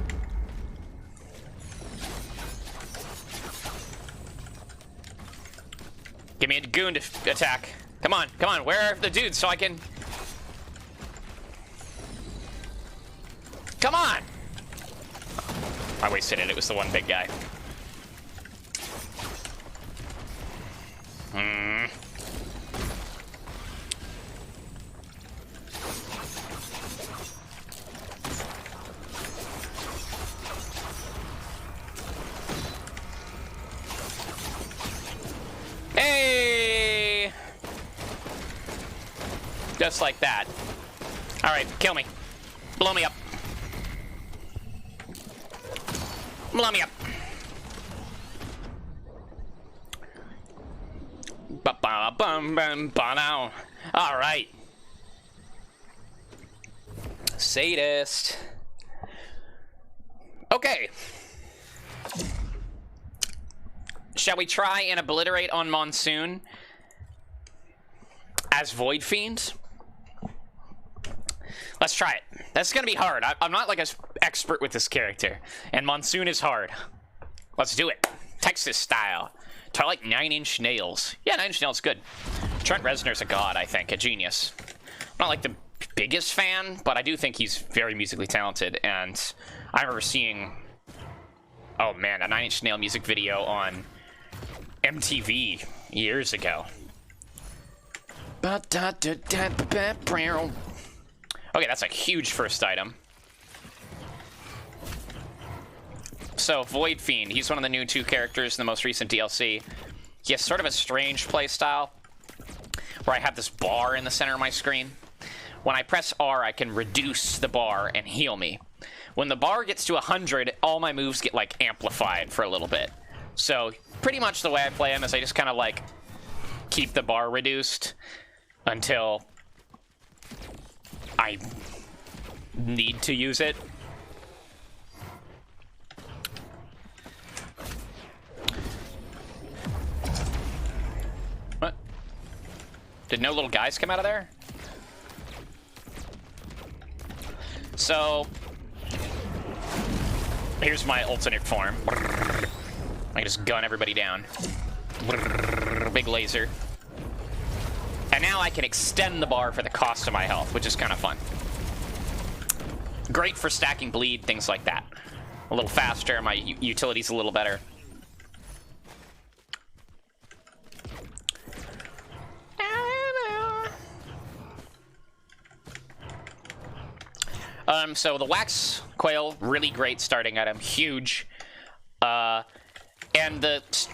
Give me a goon to attack. Come on, come on. Where are the dudes so I can... Come on! I wasted it. It was the one big guy. Hey! Just like that. All right, kill me. Blow me up. Blow me up. Ba-ba-bum-bum-ba-now. All right. Sadist. Okay. Shall we try and obliterate on Monsoon as Void Fiend? Let's try it. That's gonna be hard. I'm not like an expert with this character, and Monsoon is hard. Let's do it. Texas style. Try like 9-inch nails. Yeah, 9-inch nails, good. Trent Reznor's a god, I think, a genius. I'm not like the biggest fan, but I do think he's very musically talented, and I remember seeing, oh man, a 9-inch nail music video on MTV years ago. Okay, that's a huge first item. So, Void Fiend, he's one of the new 2 characters in the most recent DLC. He has sort of a strange playstyle, where I have this bar in the center of my screen. When I press R, I can reduce the bar and heal me. When the bar gets to 100, all my moves get, like, amplified for a little bit. So, pretty much the way I play him is I just kind of, like, keep the bar reduced until I need to use it. What? Did no little guys come out of there? So, here's my alternate form. I just gun everybody down. Big laser. And now I can extend the bar for the cost of my health, which is kind of fun. Great for stacking bleed, things like that. A little faster, my utility's a little better. So the Wax Quail, really great starting item, huge. And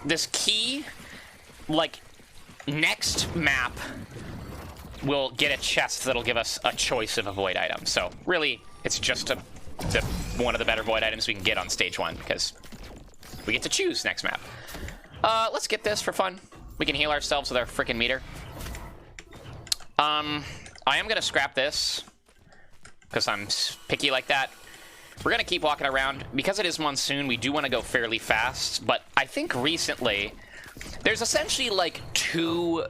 this key, like, next map will get a chest that'll give us a choice of a void item. So really, it's just one of the better void items we can get on stage 1, because we get to choose next map. Let's get this for fun. We can heal ourselves with our freaking meter. I am gonna scrap this because I'm picky like that. We're gonna keep walking around. Because it is Monsoon, we do want to go fairly fast, but I think recently there's essentially like 2,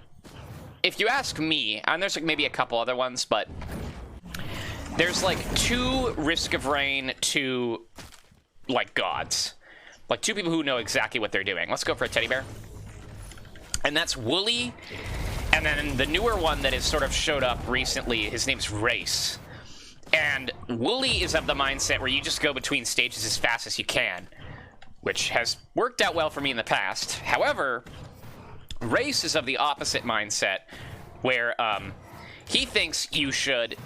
if you ask me, and there's like maybe a couple other ones, but there's like 2 Risk of Rain to like gods. Like 2 people who know exactly what they're doing. Let's go for a teddy bear. And that's Wooly, and then the newer one that has sort of showed up recently, his name's Race. And Wooly is of the mindset where you just go between stages as fast as you can, which has worked out well for me in the past. However, Race is of the opposite mindset, where he thinks you should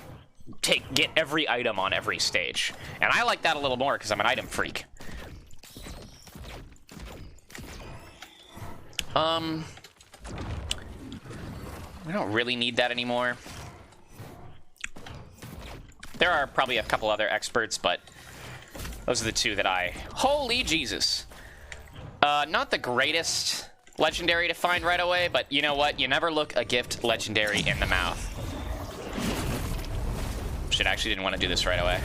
get every item on every stage. And I like that a little more because I'm an item freak. We don't really need that anymore. There are probably a couple other experts, but those are the 2 that I... Holy Jesus! Not the greatest legendary to find right away, but you know what? You never look a gift legendary in the mouth. Shit, I actually didn't want to do this right away.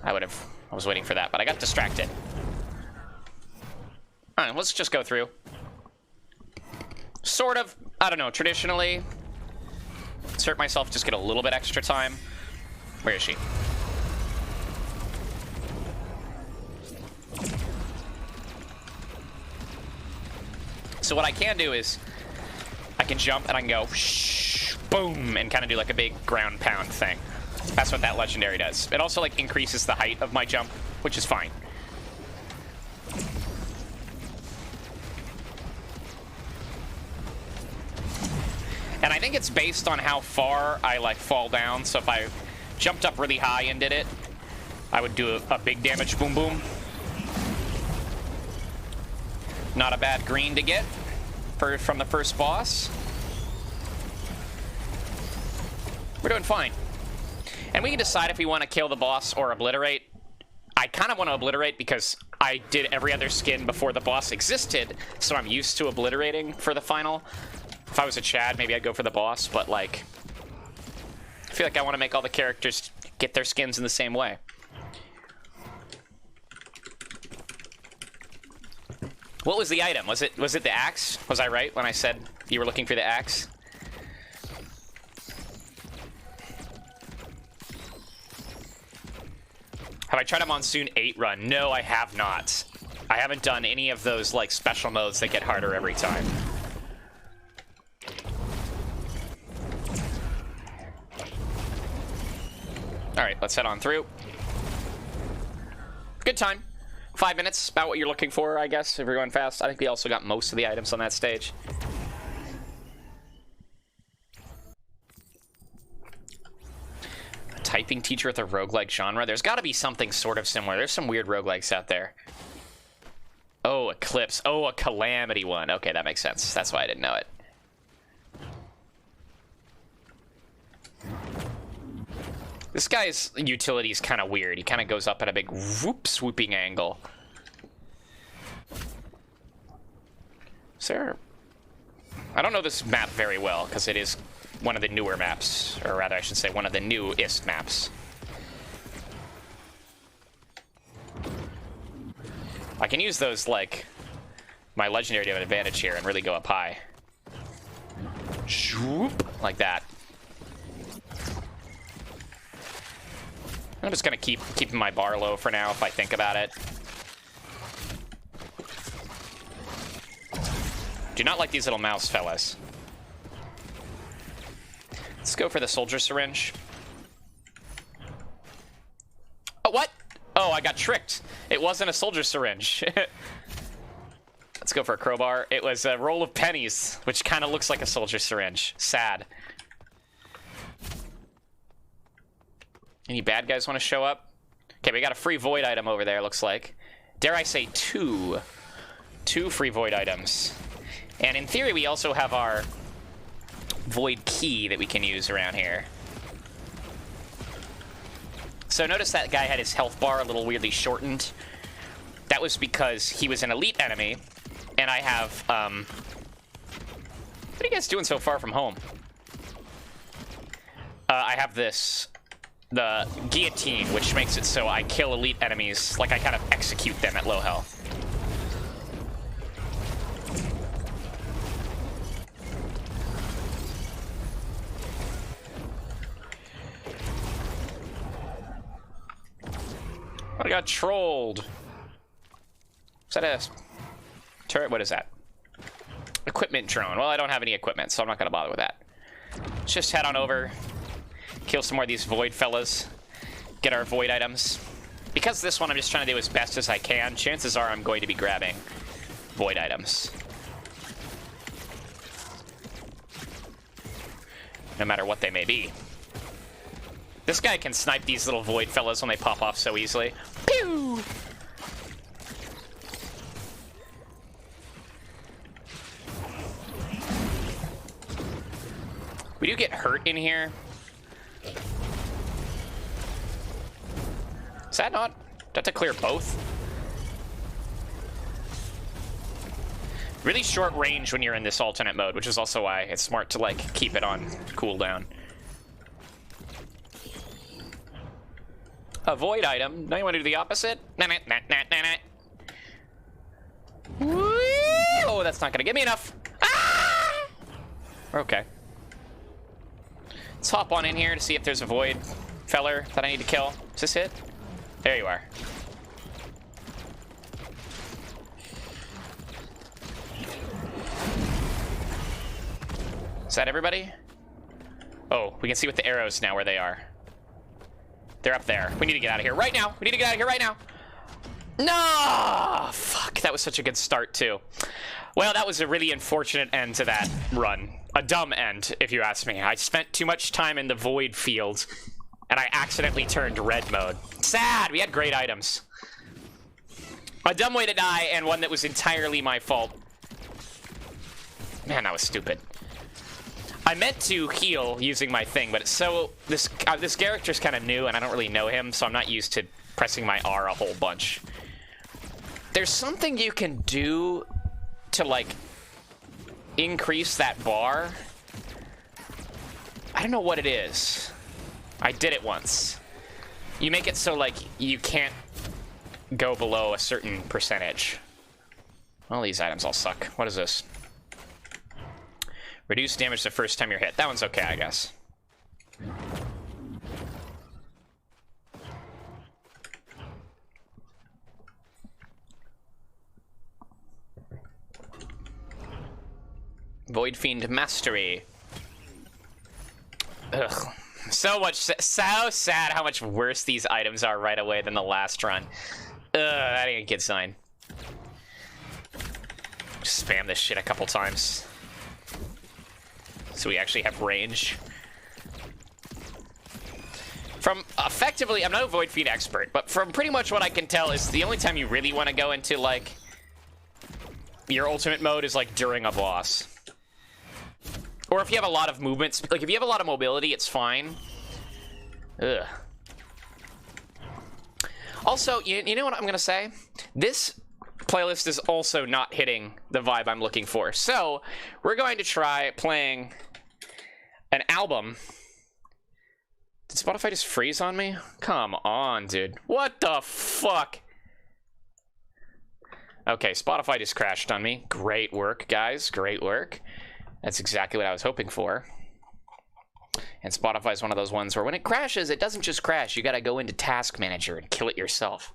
I was waiting for that, but I got distracted. Alright, let's just go through. Sort of, I don't know, traditionally, Insert myself, just get a little bit extra time. Where is she? So what I can do is I can jump and I can go shh, boom, and kind of do like a big ground pound thing. That's what that legendary does. It also like increases the height of my jump, which is fine. And I think it's based on how far I like fall down. So if I jumped up really high and did it, I would do a big damage boom boom. Not a bad green to get from the first boss. We're doing fine. And we can decide if we want to kill the boss or obliterate. I kind of want to obliterate because I did every other skin before the boss existed, so I'm used to obliterating for the final. If I was a Chad, maybe I'd go for the boss, but like, I feel like I want to make all the characters get their skins in the same way. What was the item? Was it the axe? Was I right when I said you were looking for the axe? Have I tried a Monsoon 8 run? No, I have not. I haven't done any of those like special modes that get harder every time. Alright, let's head on through. Good time. 5 minutes, about what you're looking for, I guess, if you're going fast. I think we also got most of the items on that stage. A typing teacher with a roguelike genre? There's got to be something sort of similar. There's some weird roguelikes out there. Oh, Eclipse. Oh, a Calamity one. Okay, that makes sense. That's why I didn't know it. This guy's utility is kind of weird. He kind of goes up at a big whoop swooping angle. Is there... I don't know this map very well, because it is one of the newer maps. Or rather, I should say, one of the newest maps. I can use those, like, my legendary to have an advantage here and really go up high. Shoop, like that. I'm just gonna keep keeping my bar low for now if I think about it. Do not like these little mouse fellas. Let's go for the soldier syringe. Oh, what? Oh, I got tricked. It wasn't a soldier syringe. Let's go for a crowbar. It was a roll of pennies, which kind of looks like a soldier syringe. Sad. Any bad guys want to show up? Okay, we got a free void item over there, looks like. Dare I say two free void items. And in theory, we also have our void key that we can use around here. So notice that guy had his health bar a little weirdly shortened. That was because he was an elite enemy, and I have, what are you guys doing so far from home? I have this... the guillotine, which makes it so I kill elite enemies, like I kind of execute them at low health. I got trolled. Is that a turret? What is that? Equipment drone. Well, I don't have any equipment, so I'm not going to bother with that. Let's just head on over. Kill some more of these void fellas. Get our void items. Because this one I'm just trying to do as best as I can, chances are I'm going to be grabbing void items. No matter what they may be. This guy can snipe these little void fellas when they pop off so easily. Pew! We do get hurt in here. Is that not? Do I have to clear both? Really short range when you're in this alternate mode, which is also why it's smart to like keep it on cooldown. A void item. Now you want to do the opposite? Oh, that's not gonna give me enough. Ah! Okay. Let's hop on in here to see if there's a Void feller that I need to kill. Is this it? There you are. Is that everybody? Oh, we can see with the arrows now where they are. They're up there. We need to get out of here right now. We need to get out of here right now. No! Fuck, that was such a good start, too. Well, that was a really unfortunate end to that run. A dumb end, if you ask me. I spent too much time in the Void Field, and I accidentally turned red mode. Sad! We had great items. A dumb way to die, and one that was entirely my fault. Man, that was stupid. I meant to heal using my thing, but it's so... This character's kind of new, and I don't really know him, so I'm not used to pressing my R a whole bunch. There's something you can do to, like, increase that bar. I don't know what it is. I did it once. You make it so, like, you can't go below a certain percentage. All these items all suck. What is this? Reduce damage the first time you're hit. That one's okay, I guess. Void Fiend Mastery. Ugh. So sad how much worse these items are right away than the last run. Ugh, that ain't a good sign. Just spam this shit a couple times. So we actually have range. From effectively, I'm not a Void Fiend expert, but from pretty much what I can tell is the only time you really want to go into, like, your ultimate mode is, like, during a boss. Or if you have a lot of movements, like, if you have a lot of mobility, it's fine. Ugh. Also, you know what I'm gonna say? This playlist is also not hitting the vibe I'm looking for. So, we're going to try playing an album. Did Spotify just freeze on me? Come on, dude. What the fuck? Okay, Spotify just crashed on me. Great work, guys. Great work. That's exactly what I was hoping for. And Spotify is one of those ones where when it crashes, it doesn't just crash. You gotta go into Task Manager and kill it yourself.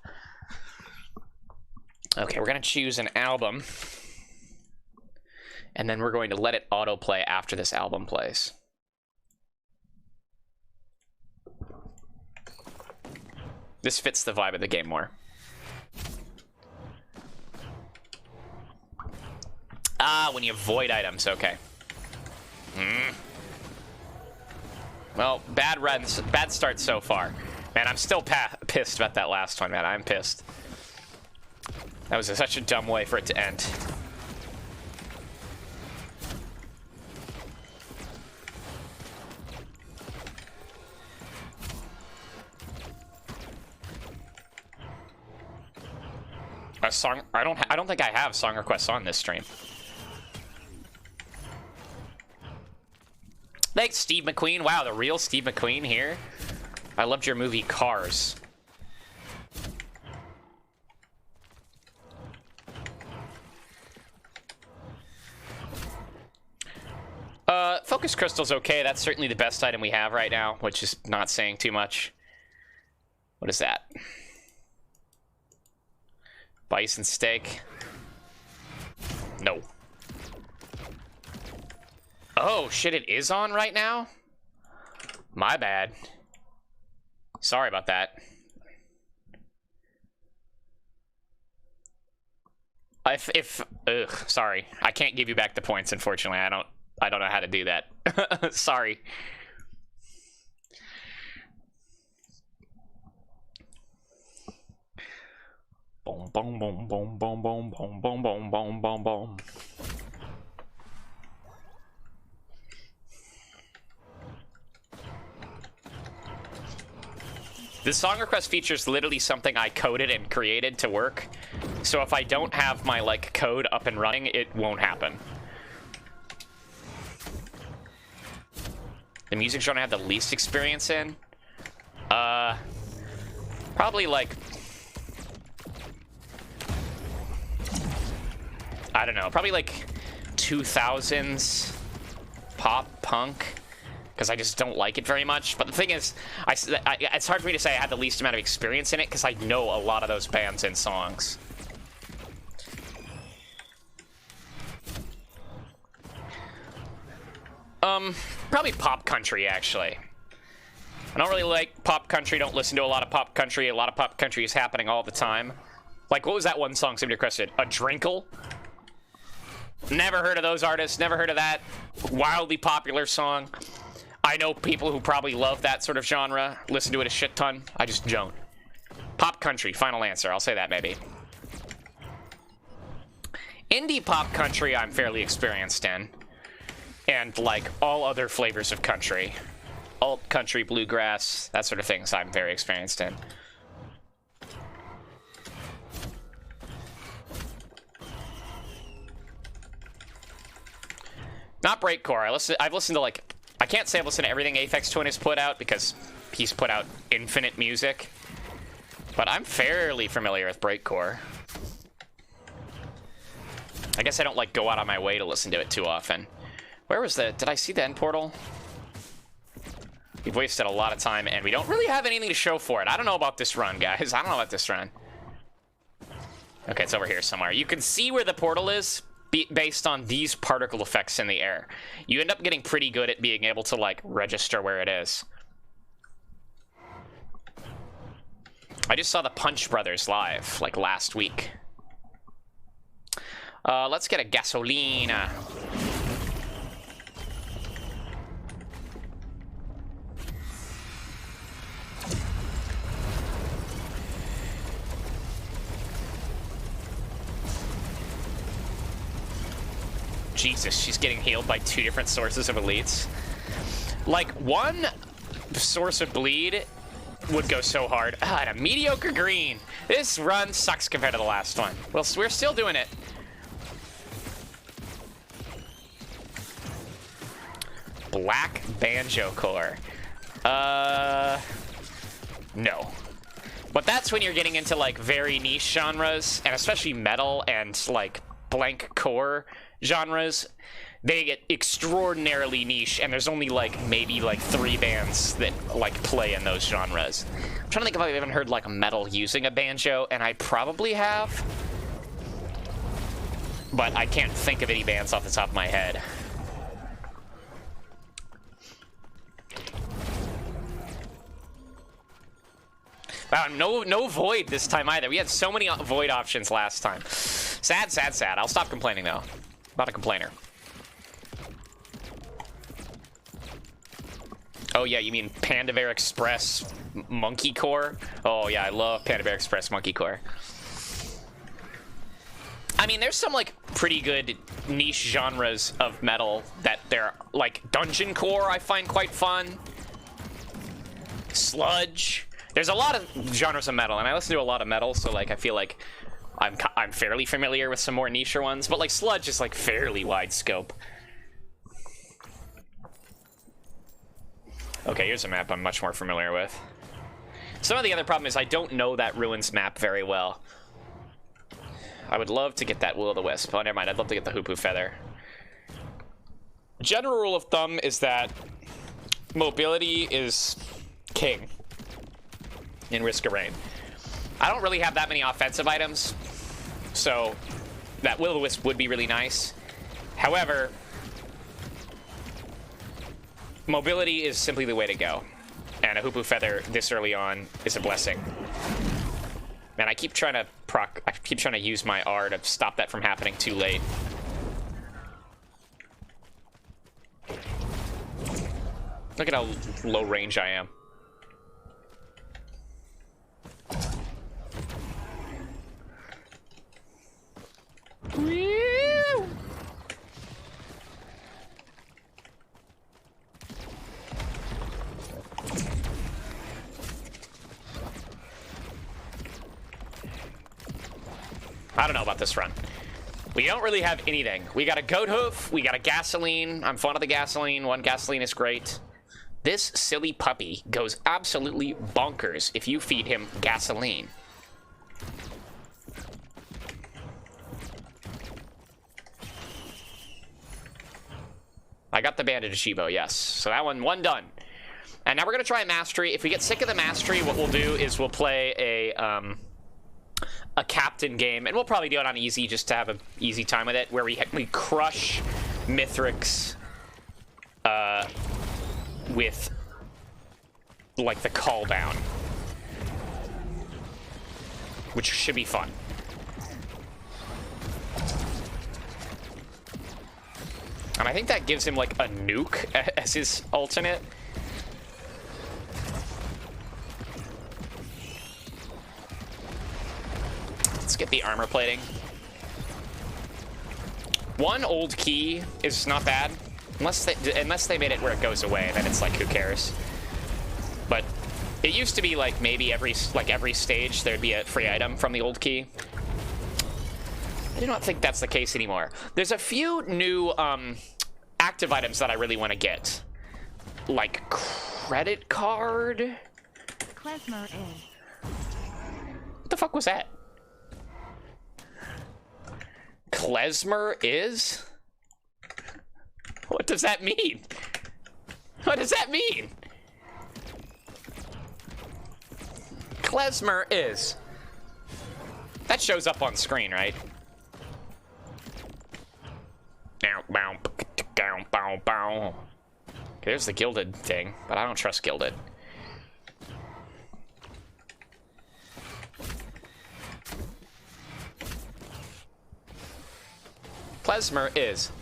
Okay, we're gonna choose an album. And then we're going to let it autoplay after this album plays. This fits the vibe of the game more. Ah, when you avoid items, okay. Well, bad start so far. Man, I'm still pissed about that last one, man. I'm pissed. That was such a dumb way for it to end. A song? I don't think I have song requests on this stream. Thanks, Steve McQueen. Wow, the real Steve McQueen here. I loved your movie Cars. Focus Crystal's okay. That's certainly the best item we have right now, which is not saying too much. What is that? Bison steak. No. Oh, shit, it is on right now? My bad. Sorry about that. Sorry. I can't give you back the points, unfortunately. I don't know how to do that. Sorry. Boom, boom, boom, boom, boom, boom, boom, boom, boom, boom, boom, boom. The song request feature is literally something I coded and created to work. So if I don't have my, like, code up and running, it won't happen. The music genre I have the least experience in? Probably, like... I don't know, probably, like, 2000s pop, punk. because I just don't like it very much. But the thing is, it's hard for me to say I had the least amount of experience in it because I know a lot of those bands and songs. Probably pop country, actually. I don't really like pop country, don't listen to a lot of pop country. A lot of pop country is happening all the time. Like, what was that one song somebody requested? A Drinkle? Never heard of those artists, never heard of that wildly popular song. I know people who probably love that sort of genre, listen to it a shit ton. I just don't. Pop country, final answer. I'll say that maybe. Indie pop country I'm fairly experienced in. And like all other flavors of country. Alt country, bluegrass, that sort of things I'm very experienced in. Not breakcore. I've listened to like, I can't say I've listened to everything Aphex Twin has put out because he's put out infinite music. But I'm fairly familiar with breakcore. I guess I don't like go out on my way to listen to it too often. Where was the, did I see the end portal? We've wasted a lot of time and we don't really have anything to show for it. I don't know about this run, guys. I don't know about this run. Okay, it's over here somewhere. You can see where the portal is based on these particle effects in the air. You end up getting pretty good at being able to, like, register where it is. I just saw the Punch Brothers live, like, last week. Let's get a gasolina. Jesus, she's getting healed by 2 different sources of elites. Like, one source of bleed would go so hard. Ah, and a mediocre green. This run sucks compared to the last one. Well, we're still doing it. Black Banjo Core. No. But that's when you're getting into, like, very niche genres, and especially metal and, like, blank core genres. They get extraordinarily niche, and there's only, like, maybe, like, 3 bands that, like, play in those genres. I'm trying to think if I've even heard, like, metal using a banjo, and I probably have. But I can't think of any bands off the top of my head. Wow, no Void this time either. We had so many Void options last time. Sad, sad, sad. I'll stop complaining, though. Not a complainer. Oh, yeah, you mean Pandabear Express Monkey Core? Oh, yeah, I love Pandabear Express Monkey Core. I mean, there's some, like, pretty good niche genres of metal that they're, like, Dungeon Core I find quite fun. Sludge. There's a lot of genres of metal, and I listen to a lot of metal, so, like, I feel like I'm fairly familiar with some more niche ones, but, like, Sludge is, like, fairly wide scope. Okay, here's a map I'm much more familiar with. Some of the other problem is I don't know that Ruins map very well. I would love to get that Will-o'-the-Wisp. Oh, never mind, I'd love to get the Hoopoe Feather. General rule of thumb is that mobility is king in Risk of Rain. I don't really have that many offensive items, so that Will-o'-the-Wisp would be really nice. However, mobility is simply the way to go, and a Hoopoe Feather this early on is a blessing. Man, I keep trying to use my R to stop that from happening too late. Look at how low range I am. I don't know about this run. We don't really have anything. We got a goat hoof, we got a gasoline. I'm fond of the gasoline. 1 gasoline is great. This silly puppy goes absolutely bonkers if you feed him gasoline. I got the Bandit Shibo, yes. So that one done. And now we're going to try a Mastery. If we get sick of the Mastery, what we'll do is we'll play a Captain game. And we'll probably do it on easy just to have an easy time with it, where we crush Mithrix with, like, the call down. Which should be fun. And I think that gives him, like, a nuke as his alternate. Let's get the armor plating. One old key is not bad. Unless they made it where it goes away, then it's like, who cares? But it used to be like maybe every stage there'd be a free item from the old key. I do not think that's the case anymore. There's a few new active items that I really want to get. Like credit card? Klezmer is. What the fuck was that? Klezmer is? What does that mean? What does that mean? Klezmer is. That shows up on screen, right? Okay, there's the gilded thing, but I don't trust gilded. Klezmer is.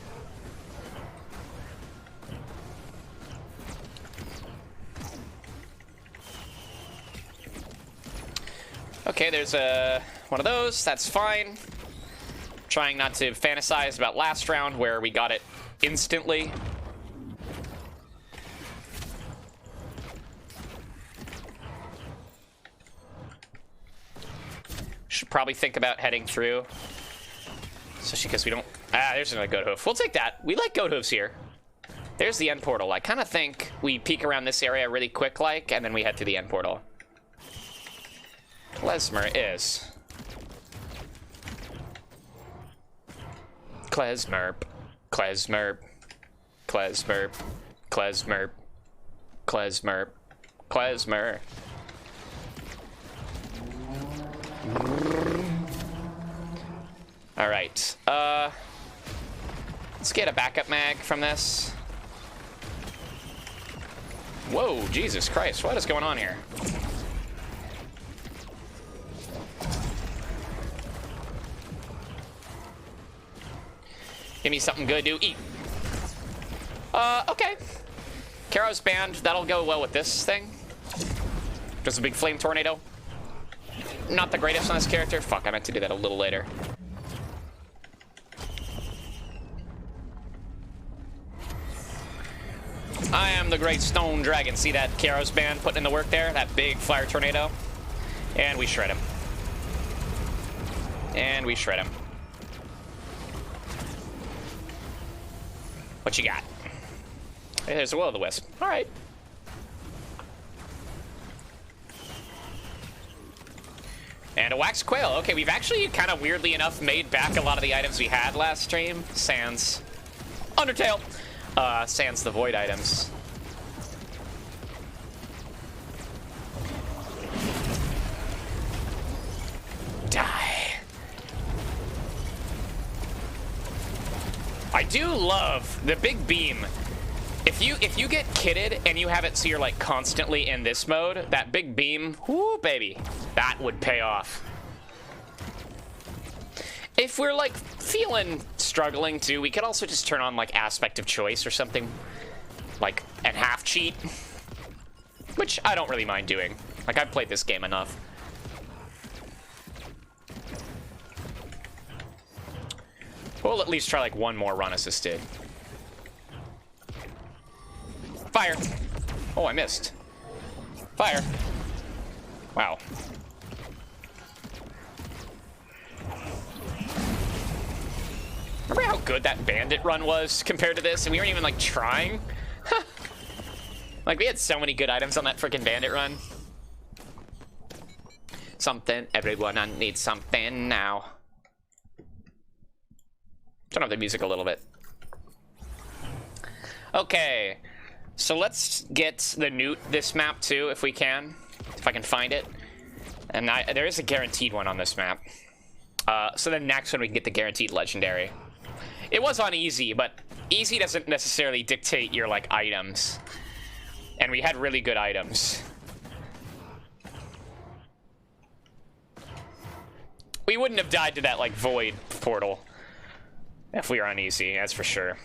Okay, there's one of those. That's fine. Trying not to fantasize about last round where we got it instantly. Should probably think about heading through. Especially because we don't... Ah, there's another goat hoof. We'll take that. We like goat hoofs here. There's the end portal. I kind of think we peek around this area really quick, like, and then we head through the end portal. Klezmer is. Klezmerp. Klezmerp. Klezmerp. Klezmerp. Klezmerp. Klezmer. Alright. Let's get a backup mag from this. Whoa, Jesus Christ, what is going on here? Give me something good to eat. Okay. Karo's band, that'll go well with this thing. Just a big flame tornado. Not the greatest on this character. Fuck, I meant to do that a little later. I am the great stone dragon. See that Karo's band putting in the work there? That big fire tornado. And we shred him. And we shred him. What you got? Hey, there's a will-o'-the-wisp. All right. And a wax quail. Okay, we've actually kind of weirdly enough made back a lot of the items we had last stream. Sans Undertale. Sans the void items. Die. I do love the big beam. If you get kitted and you have it so you're like constantly in this mode, that big beam, whoo baby, that would pay off. If we're like feeling struggling too, we could also just turn on like aspect of choice or something, like and half cheat, which I don't really mind doing. Like I've played this game enough. We'll at least try like one more run assisted. Fire. Oh, I missed. Fire. Wow. Remember how good that bandit run was compared to this? And we weren't even like trying. Like we had so many good items on that freaking bandit run. Something, everyone needs something now. Turn off the music a little bit. Okay, so let's get the newt this map too, if we can. If I can find it. And there is a guaranteed one on this map. So then next one we can get the guaranteed legendary. It was on easy, but easy doesn't necessarily dictate your, like, items. And we had really good items. We wouldn't have died to that, like, void portal if we were on easy, that's for sure.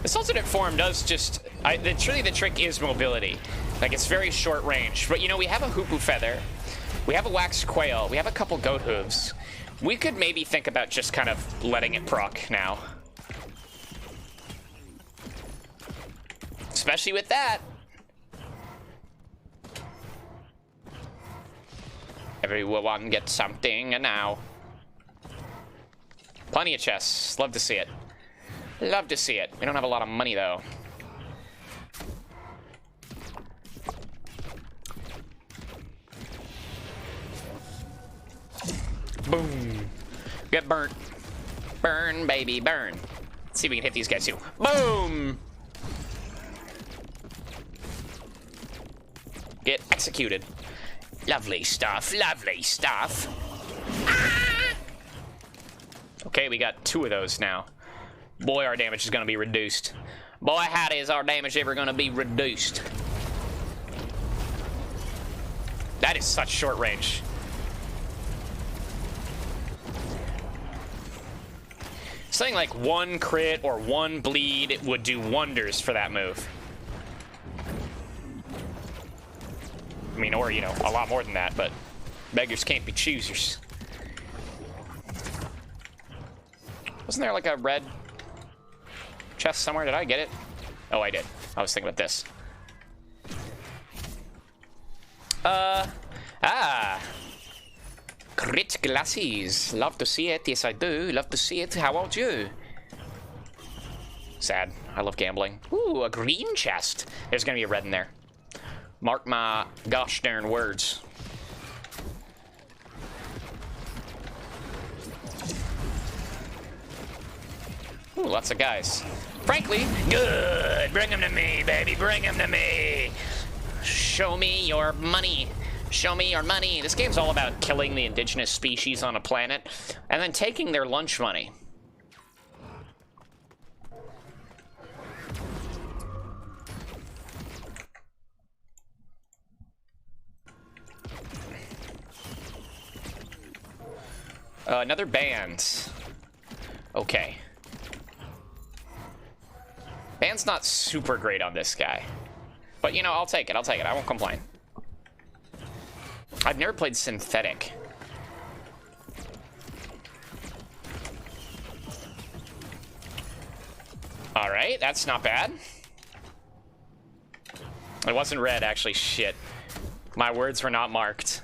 This alternate form does just... truly the trick is mobility. Like, it's very short range. But, you know, we have a hoopoe feather. We have a wax quail. We have a couple goat hooves. We could maybe think about just kind of letting it proc now. Especially with that. Everyone gets something now. Plenty of chests. Love to see it. Love to see it. We don't have a lot of money, though. Boom. Get burnt. Burn, baby, burn. Let's see if we can hit these guys, too. Boom! Get executed. Lovely stuff, lovely stuff. Ah! Okay, we got 2 of those now. Boy, our damage is going to be reduced. Boy, howdy, is our damage ever going to be reduced. That is such short range. Something like 1 crit or 1 bleed would do wonders for that move. I mean, or, you know, a lot more than that, but beggars can't be choosers. Wasn't there like a red chest somewhere? Did I get it? Oh, I did. I was thinking about this. Crit glasses. Love to see it. Yes, I do. Love to see it. How about you? Sad. I love gambling. Ooh, a green chest. There's gonna be a red in there. Mark my gosh darn words. Ooh, lots of guys. Frankly, good. Bring them to me, baby. Bring them to me. Show me your money. Show me your money. This game's all about killing the indigenous species on a planet and then taking their lunch money. Another band. Okay. Band's not super great on this guy. But, you know, I'll take it. I'll take it. I won't complain. I've never played synthetic. Alright, that's not bad. It wasn't red, actually. Shit. My words were not marked.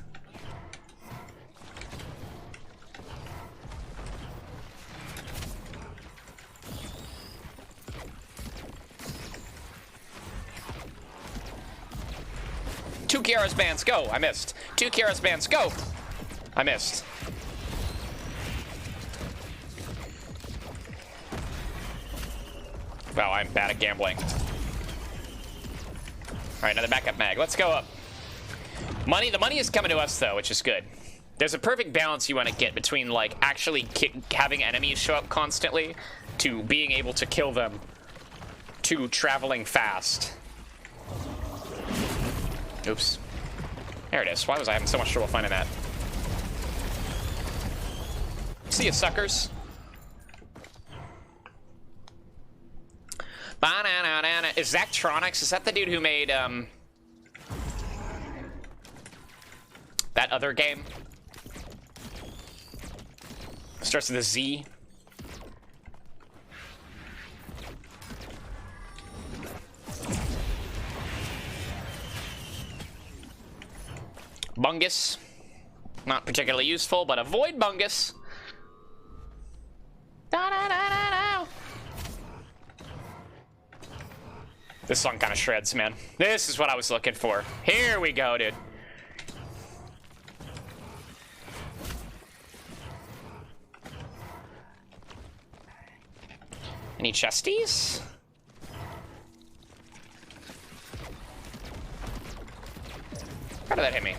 Two Kiara's bands, go! I missed. 2 Kiara's bands, go! I missed. Wow, I'm bad at gambling. Alright, another backup mag. Let's go up. Money, the money is coming to us, though, which is good. There's a perfect balance you want to get between, like, actually having enemies show up constantly to being able to kill them to traveling fast. Oops. There it is. Why was I having so much trouble finding that? See you, suckers. Ba-na-na-na-na. Is Zachtronics? Is that the dude who made, that other game? Starts with a Z. Bungus. Not particularly useful, but avoid Bungus. Da, da, da, da, da. This song kind of shreds, man. This is what I was looking for. Here we go, dude. Any chesties? How did that hit me?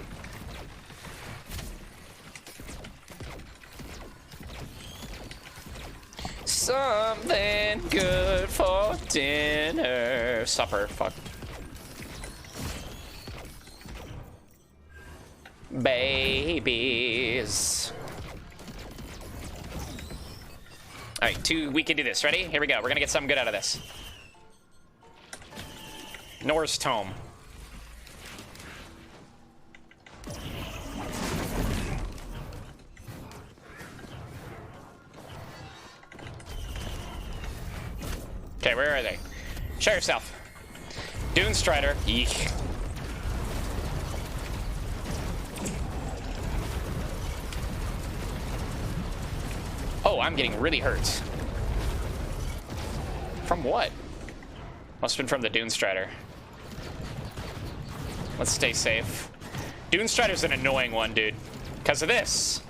Something good for dinner. Supper, fuck. Babies. Alright, we can do this. Ready? Here we go. We're gonna get something good out of this. Norse Tome. Okay, where are they? Show yourself. Dune Strider. Yeek. Oh, I'm getting really hurt. From what? Must have been from the Dune Strider. Let's stay safe. Dune Strider's an annoying one, dude. Because of this.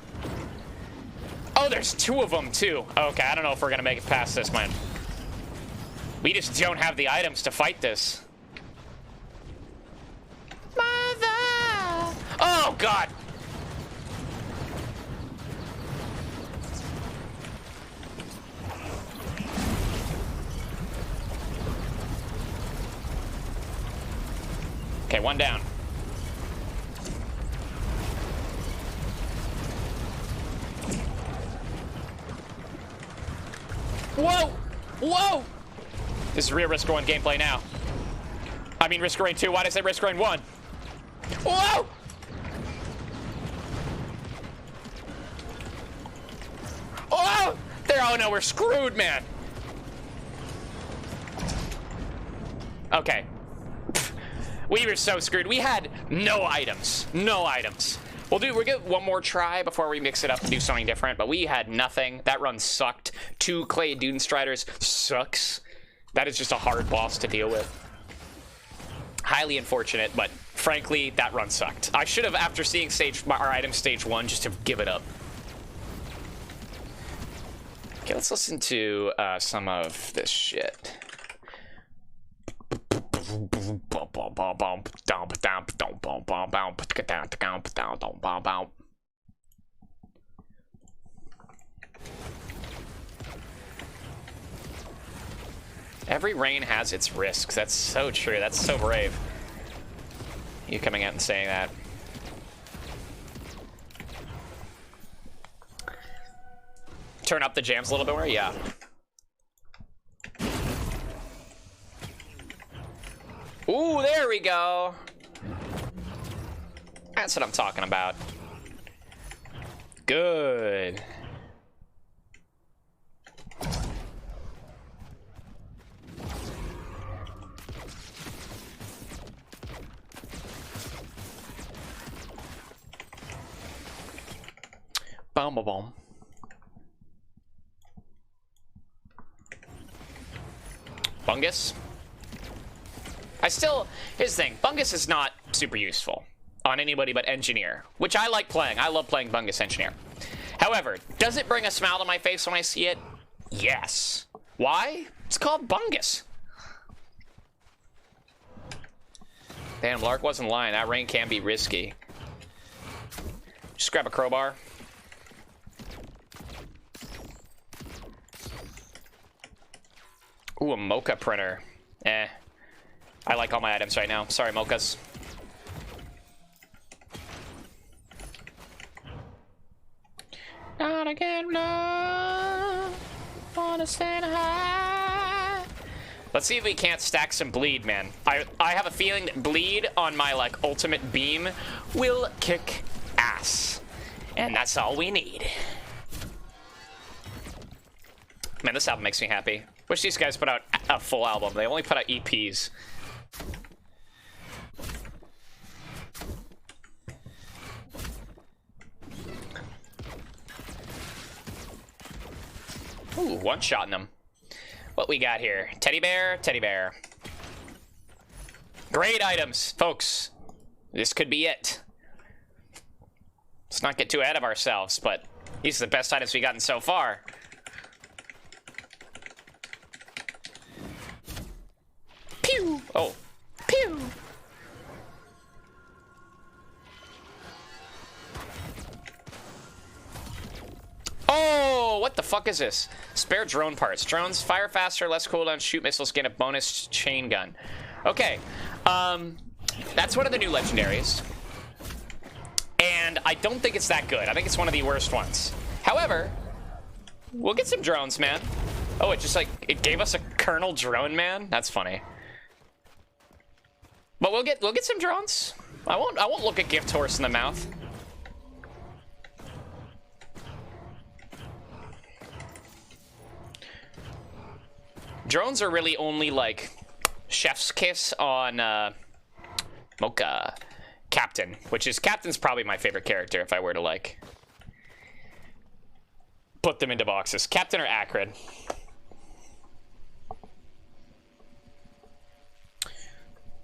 Oh, there's two of them, too. Okay, I don't know if we're going to make it past this, man. We just don't have the items to fight this. Mother! Oh, God! Okay, one down. Whoa! Whoa! This is real Risk Growing gameplay now. I mean Risk Growing 2. Why did I say Risk Growing 1? Whoa! Oh! There. Oh no, we're screwed, man. Okay. We were so screwed. We had no items. No items. We'll get one more try before we mix it up and do something different, but we had nothing. That run sucked. 2 Clay Dune Striders sucks. That is just a hard boss to deal with. Highly unfortunate, but frankly, that run sucked. I should have, after seeing our item stage 1, just to give it up. Okay, let's listen to some of this shit. Every rain has its risks. That's so true. That's so brave. You coming out and saying that. Turn up the jams a little bit more? Yeah. Ooh, there we go. That's what I'm talking about. Good. Boom, boom, boom. Bungus. Here's the thing, Bungus is not super useful on anybody but Engineer, which I like playing. I love playing Bungus Engineer. However, does it bring a smile to my face when I see it? Yes. Why? It's called Bungus. Damn, Lark wasn't lying. That rain can be risky. Just grab a crowbar. Ooh, a mocha printer. Eh. I like all my items right now. Sorry, mochas. Gotta get low. Wanna stand high. Let's see if we can't stack some bleed, man. I have a feeling that bleed on my, like, ultimate beam will kick ass. And that's all we need. Man, this album makes me happy. Wish these guys put out a full album. They only put out EPs. Ooh, one-shotting them. What we got here? Teddy bear, teddy bear. Great items, folks. This could be it. Let's not get too ahead of ourselves, but these are the best items we've gotten so far. Pew! Oh. Pew! Oh, what the fuck is this? Spare drone parts. Drones fire faster, less cooldown, shoot missiles, get a bonus chain gun. Okay. That's one of the new legendaries. And I don't think it's that good. I think it's one of the worst ones. However, we'll get some drones, man. Oh, it just like, it gave us a Colonel Drone Man? That's funny. But we'll get some drones. I won't look a gift horse in the mouth. Drones are really only like chef's kiss on Mocha Captain, Captain's probably my favorite character if I were to like put them into boxes. Captain or Acrid?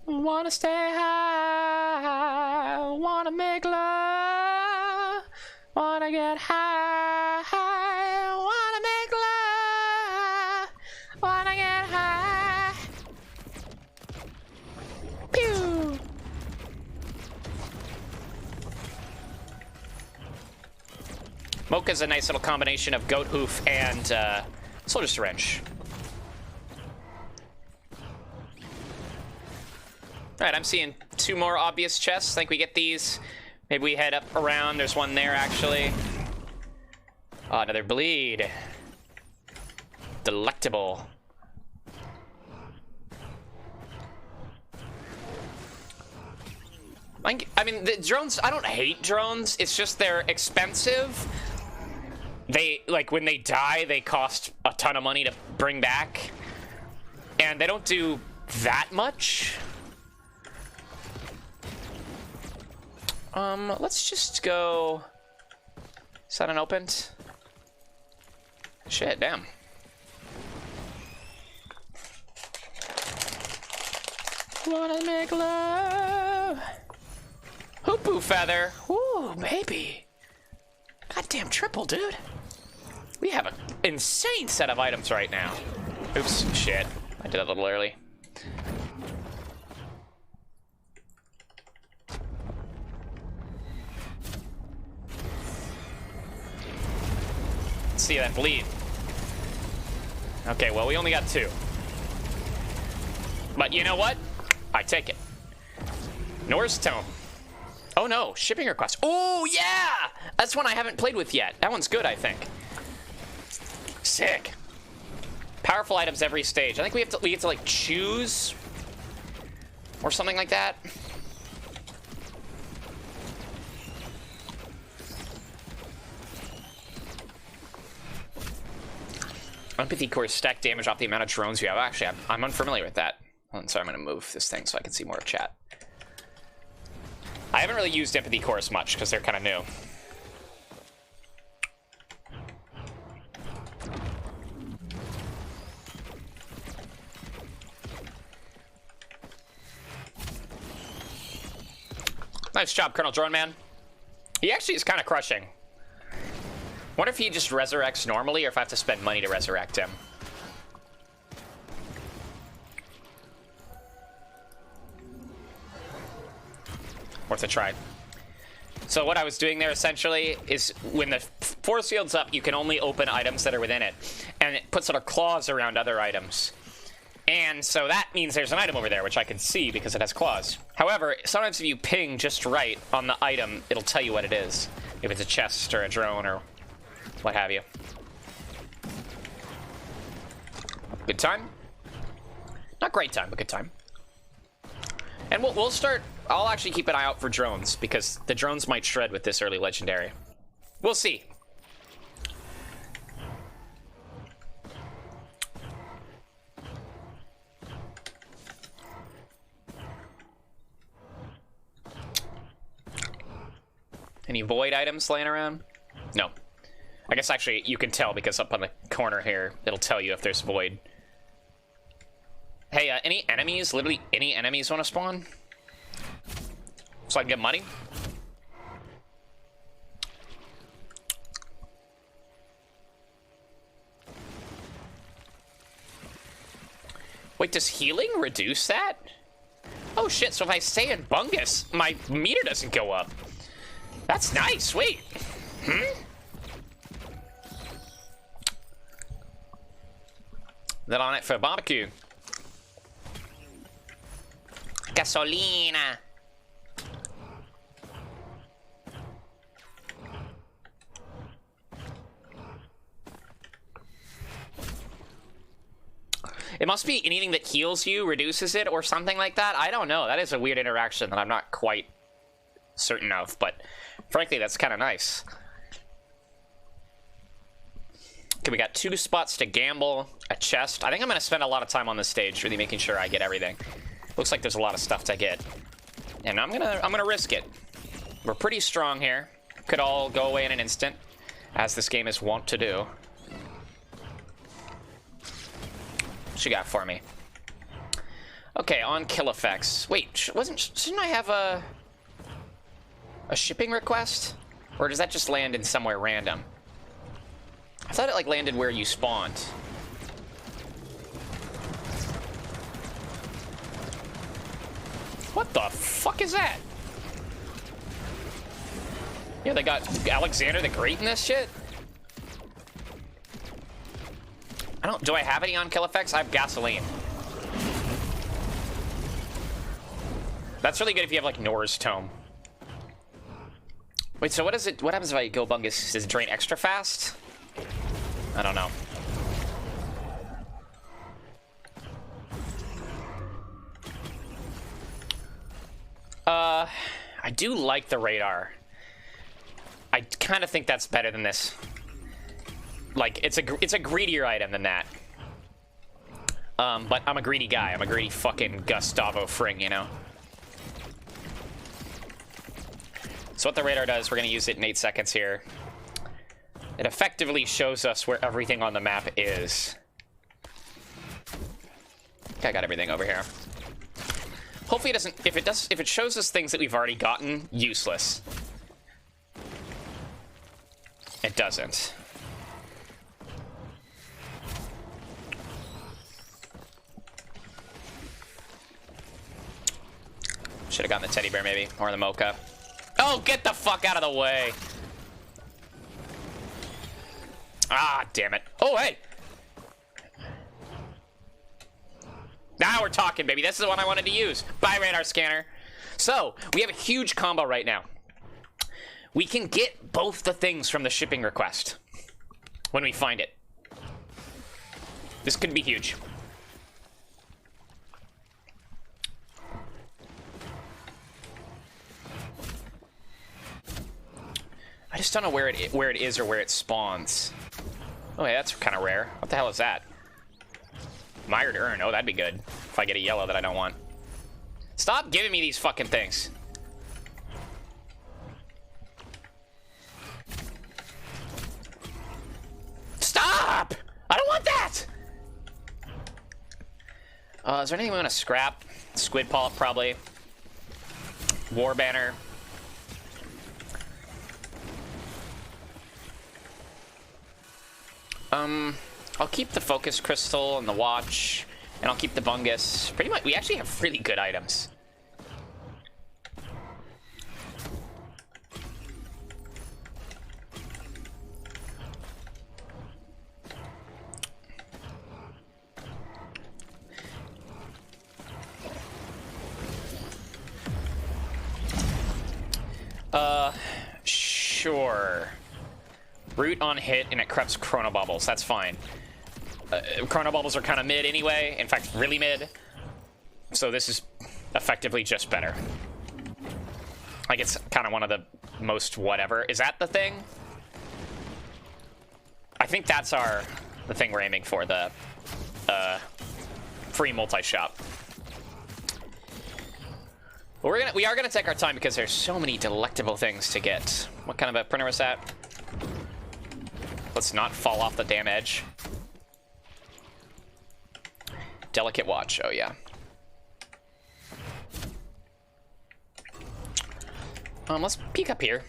Wanna stay high, wanna make love, wanna get high, wanna make love, wanna get high. Pew! Mocha's a nice little combination of goat hoof and soldier syringe. Alright, I'm seeing 2 more obvious chests. I think we get these. Maybe we head up around. There's one there, actually. Oh, another bleed. Delectable. I mean, the drones, I don't hate drones. It's just they're expensive. They, like, when they die, they cost a ton of money to bring back. And they don't do that much. Let's just go... Is that unopened? Shit, damn. Wanna make love? Hoopoo feather. Ooh, maybe. Goddamn triple, dude. We have an insane set of items right now. Oops, shit. I did that a little early. See that bleed. Okay, well, we only got 2. But you know what? I take it. Norse Tome. Oh no, shipping request. Oh yeah! That's one I haven't played with yet. That one's good, I think. Sick. Powerful items every stage. I think we get to like choose or something like that. Empathy cores stack damage off the amount of drones you have. Actually, I'm unfamiliar with that. So I'm going to move this thing so I can see more of chat. I haven't really used empathy cores much because they're kind of new. Nice job, Colonel Drone Man. He actually is kind of crushing. Wonder if he just resurrects normally or if I have to spend money to resurrect him. Worth a try. So what I was doing there essentially is when the force field's up, you can only open items that are within it. And it puts sort of claws around other items. And so that means there's an item over there, which I can see because it has claws. However, sometimes if you ping just right on the item, it'll tell you what it is. If it's a chest or a drone or what have you. Good time? Not great time, but good time. And we'll start... I'll actually keep an eye out for drones, because the drones might shred with this early legendary. We'll see. Any void items laying around? No. I guess actually you can tell because up on the corner here, it'll tell you if there's void. Hey, any enemies? Literally any enemies want to spawn? So I can get money? Wait, does healing reduce that? Oh shit, so if I stay in Bungus, my meter doesn't go up. That's nice, wait. Then on it for barbecue. Gasolina. It must be anything that heals you reduces it or something like that. I don't know. That is a weird interaction that I'm not quite certain of, but frankly, that's kind of nice. Okay, we got 2 spots to gamble, a chest. I think I'm going to spend a lot of time on this stage, really making sure I get everything. Looks like there's a lot of stuff to get, and I'm gonna risk it. We're pretty strong here. Could all go away in an instant, as this game is wont to do. What you got for me? Okay, on kill effects. Wait, shouldn't I have a shipping request? Or does that just land in somewhere random? I thought it like landed where you spawned. What the fuck is that? Yeah, they got Alexander the Great in this shit? Do I have any on kill effects? I have gasoline. That's really good if you have like Nor's Tome. Wait, so what happens if I go Bungus? Does it drain extra fast? I don't know. I do like the radar. I kind of think that's better than this. Like, it's a greedier item than that. But I'm a greedy guy. I'm a greedy fucking Gustavo Fring, you know? So what the radar does, we're going to use it in 8 seconds here. It effectively shows us where everything on the map is. Okay, I got everything over here. Hopefully it doesn't... If it shows us things that we've already gotten, useless. It doesn't. Should have gotten the teddy bear, maybe. Or the mocha. Oh, get the fuck out of the way! Ah, damn it. Oh, hey! Now we're talking, baby. This is the one I wanted to use. Bye, radar scanner. So, we have a huge combo right now. We can get both the things from the shipping request when we find it. This could be huge. I just don't know where it is or where it spawns. Oh, yeah, that's kind of rare. What the hell is that? Mired urn. Oh, that'd be good. If I get a yellow that I don't want. Stop giving me these fucking things. Stop! I don't want that! Is there anything we want to scrap? Squid polyp, probably. War banner. I'll keep the focus crystal and the watch, and I'll keep the bungus. Pretty much, we actually have really good items. Sure. Root on hit, and it creeps Chrono Bubbles. That's fine. Chrono Bubbles are kind of mid anyway. In fact, really mid. So this is effectively just better. Like, it's kind of one of the most whatever. Is that the thing? I think that's the thing we're aiming for, the free multi-shop. But we are gonna take our time because there's so many delectable things to get. What kind of a printer is that? Let's not fall off the damn edge. Delicate watch. Oh, yeah. Let's peek up here.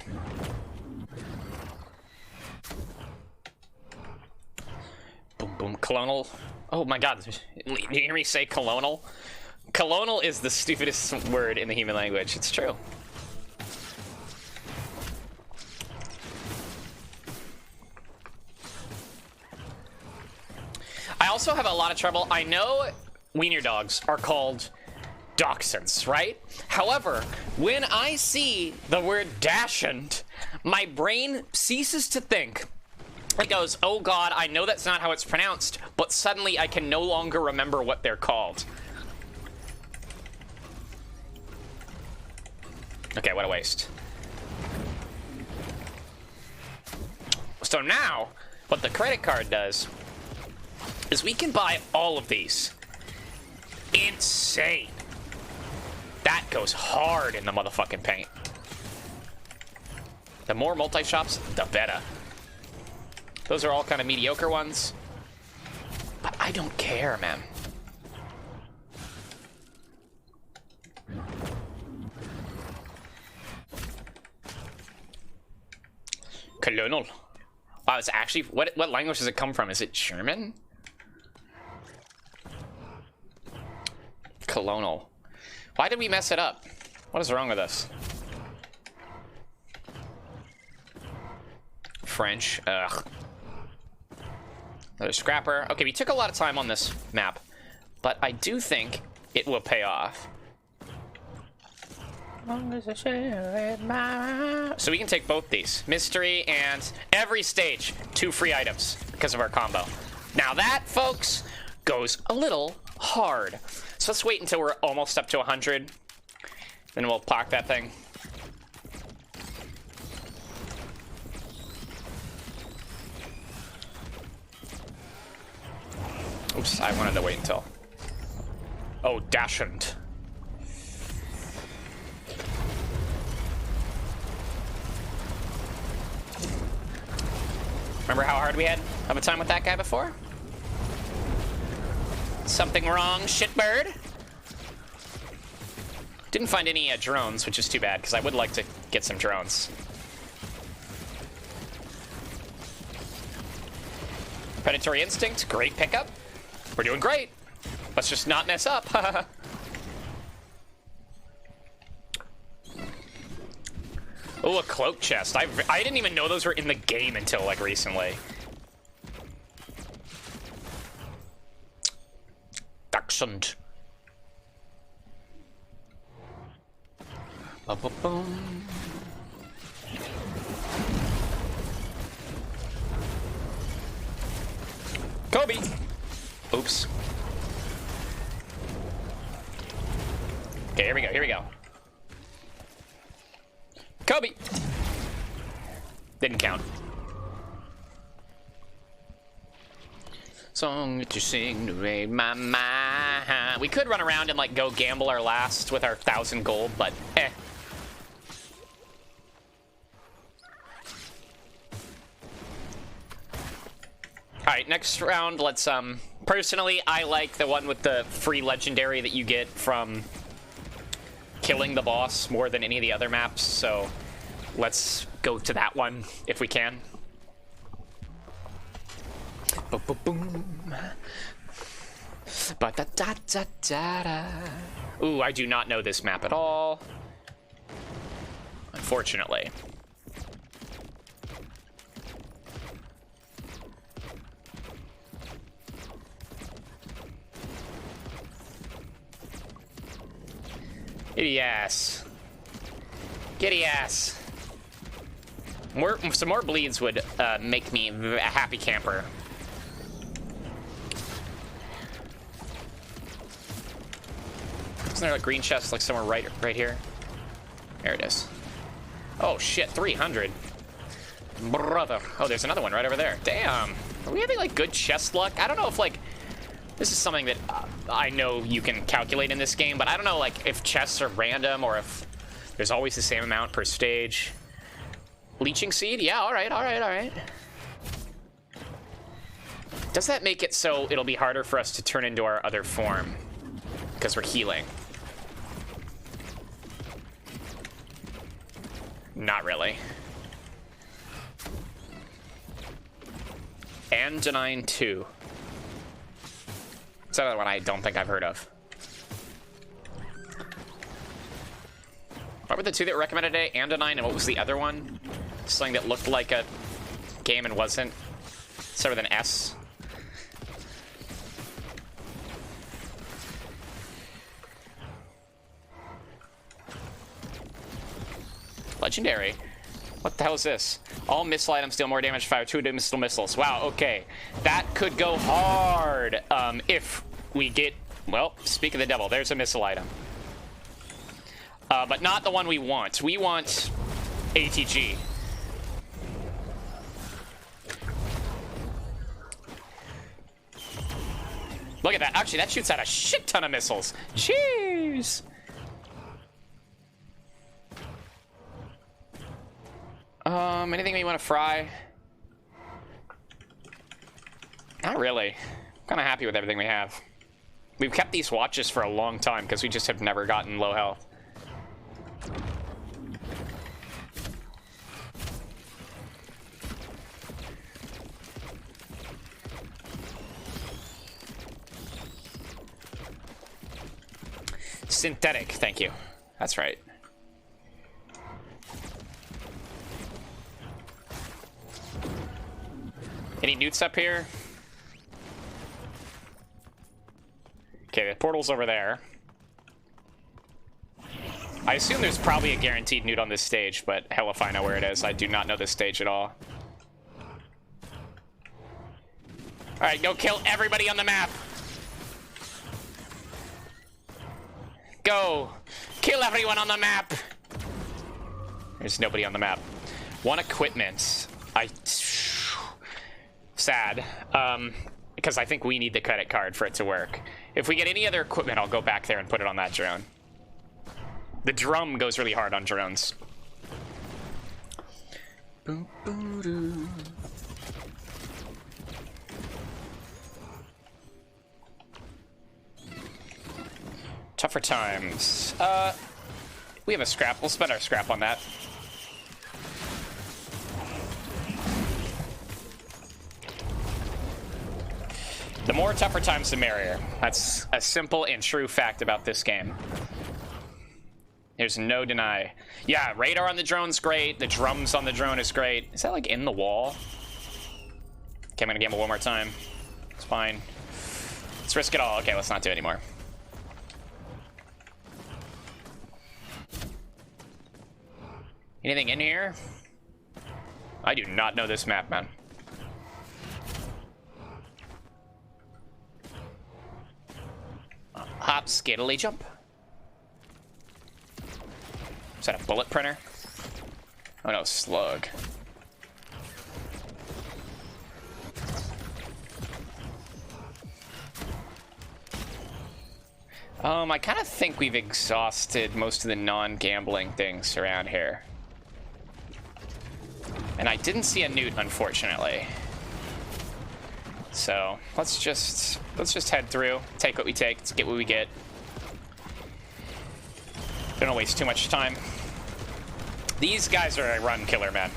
Boom, boom. Colonel. Oh, my God. Did you hear me say colonel? Colonel is the stupidest word in the human language. It's true. I also have a lot of trouble. I know wiener dogs are called dachshunds, right? However, when I see the word dachshund, my brain ceases to think. It goes, oh God, I know that's not how it's pronounced, but suddenly I can no longer remember what they're called. Okay, what a waste. So now, what the credit card does is we can buy all of these. Insane. That goes hard in the motherfucking paint. The more multi-shops, the better. Those are all kind of mediocre ones. But I don't care, man. Colonel. Wow, it's actually... What language does it come from? Is it German? Colonel. Why did we mess it up? What is wrong with us? French. Ugh. Another scrapper. Okay, we took a lot of time on this map, but I do think it will pay off. So we can take both these. Mystery and every stage, 2 free items because of our combo. Now that, folks, goes a little hard. So let's wait until we're almost up to 100. Then we'll park that thing. Oops, I wanted to wait until... Oh, dachshund. Remember how hard we had of a time with that guy before? Something wrong, shitbird. Didn't find any drones, which is too bad, because I would like to get some drones. Predatory instinct, great pickup. We're doing great. Let's just not mess up. Oh, a cloak chest. I didn't even know those were in the game until, like, recently. Dachshund. Ba-ba-boom. Kobe! Oops. Okay, here we go, here we go. Kobe! Didn't count. Song that you sing to raid my mind. We could run around and like go gamble our last with our 1,000 gold, but eh. Alright, next round, let's personally I like the one with the free legendary that you get from killing the boss more than any of the other maps, so let's go to that one if we can. Boom. Ba-da-da-da-da-da. Ooh, I do not know this map at all. Unfortunately. Giddy ass. Giddy ass. Some more bleeds would make me a happy camper. Isn't there a green chest like somewhere right here? There it is. Oh shit, 300. Brother. Oh, there's another one right over there. Damn. Are we having like good chest luck? I don't know if like this is something that I know you can calculate in this game, but I don't know like if chests are random or if there's always the same amount per stage. Leeching seed? Yeah, all right. Does that make it so it'll be harder for us to turn into our other form? Because we're healing. Not really. Andanine 2. It's another one I don't think I've heard of. What were the two that were recommended today? Andanine, and what was the other one? Something that looked like a game and wasn't. Started with an S. Legendary. What the hell is this? All missile items deal more damage, fire 2 missiles. Wow, okay. That could go hard if we get... Well, speak of the devil, there's a missile item. But not the one we want. We want ATG. Look at that. Actually, that shoots out a shit ton of missiles. Jeez. Anything we want to fry? Not really. I'm kind of happy with everything we have. We've kept these watches for a long time because we just have never gotten low health. Synthetic, thank you. That's right. Any newts up here? Okay, the portal's over there. I assume there's probably a guaranteed newt on this stage, but hell if I know where it is. I do not know this stage at all. Alright, go kill everybody on the map! Go! Kill everyone on the map! There's nobody on the map. One equipment. Sad. Because I think we need the credit card for it to work. If we get any other equipment, I'll go back there and put it on that drone. The drum goes really hard on drones. Tougher times. We have a scrap. We'll spend our scrap on that. The more tougher times, the merrier. That's a simple and true fact about this game. There's no deny. Yeah, radar on the drone's great. The drums on the drone is great. Is that like in the wall? Okay, I'm gonna gamble one more time. It's fine. Let's risk it all. Okay, let's not do it anymore. Anything in here? I do not know this map, man. Hop, skiddly jump. Is that a bullet printer? Oh no, slug. I kind of think we've exhausted most of the non-gambling things around here. And I didn't see a newt, unfortunately. So let's just head through, take what we take, let's get what we get. Don't waste too much time. These guys are a run killer, man.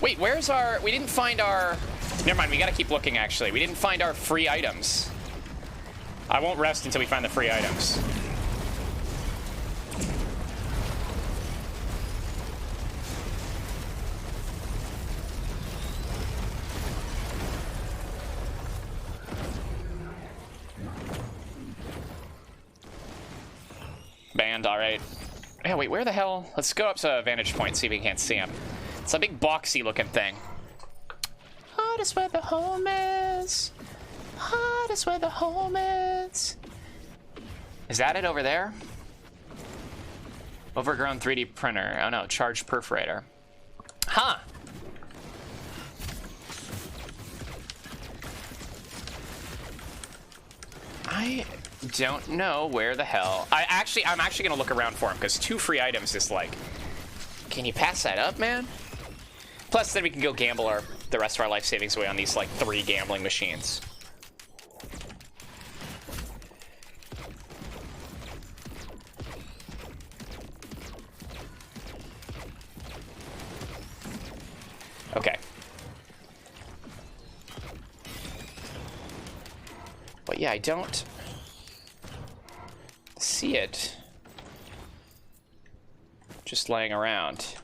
Wait, where's our... We didn't find our... Never mind, we gotta keep looking, actually. We didn't find our free items. I won't rest until we find the free items. Banned, alright. Yeah, wait, where the hell? Let's go up to a vantage point, see if we can't see him. It's a big boxy looking thing. Heart is where the home is. Heart is where the home is. Is that it over there? Overgrown 3D printer. Oh no, charged perforator. Huh. I don't know where the hell. I'm actually gonna look around for him because 2 free items is like, can you pass that up, man? Plus, then we can go gamble the rest of our life savings away on these like 3 gambling machines. Okay. But yeah, I don't see it just laying around.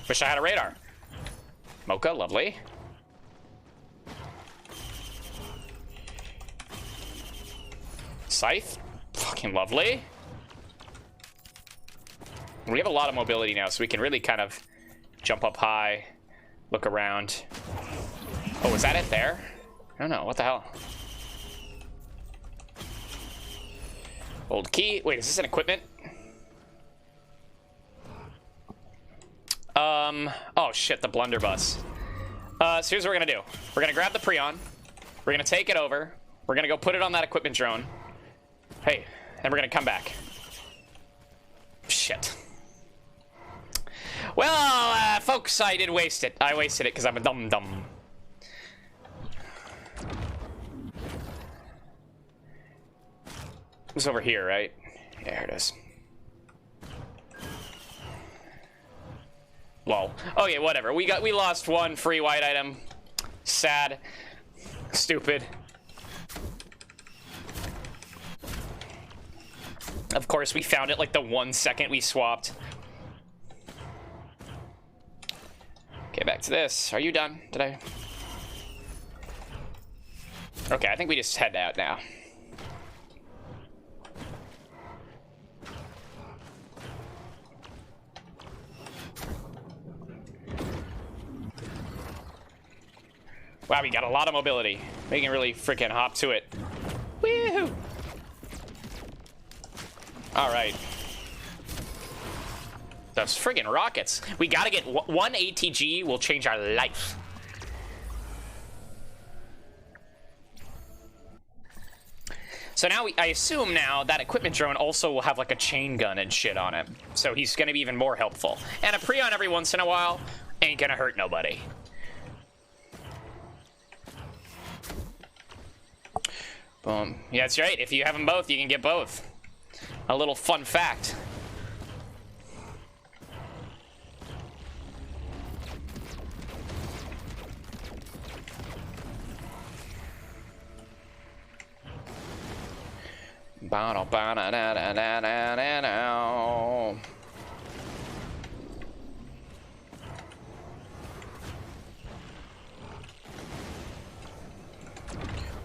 Wish I had a radar. Mocha, lovely. Scythe, fucking lovely. We have a lot of mobility now, so we can really kind of jump up high, look around. Oh, is that it there? I don't know, what the hell? Old key. Wait, is this an equipment? Oh shit, the blunderbuss. So here's what we're gonna do. We're gonna grab the Prion. We're gonna take it over. We're gonna go put it on that equipment drone. Hey, and we're gonna come back. Shit. Well, folks, I did waste it. I wasted it because I'm a dum-dum. It was over here, right? Yeah, here it is. Lol. Oh yeah, whatever. We lost 1 free white item. Sad. Stupid. Of course, we found it like the 1 second we swapped. Okay, back to this. Are you done? Did I? Okay, I think we just head out now. Wow, we got a lot of mobility. We can really freaking hop to it. Woohoo! All right. Those friggin' rockets. We gotta get 1 ATG will change our life. So now I assume now that equipment drone also will have like a chain gun and shit on it. So he's gonna be even more helpful. And a Prion every once in a while ain't gonna hurt nobody. Boom. Yeah, that's right. If you have them both, you can get both. A little fun fact.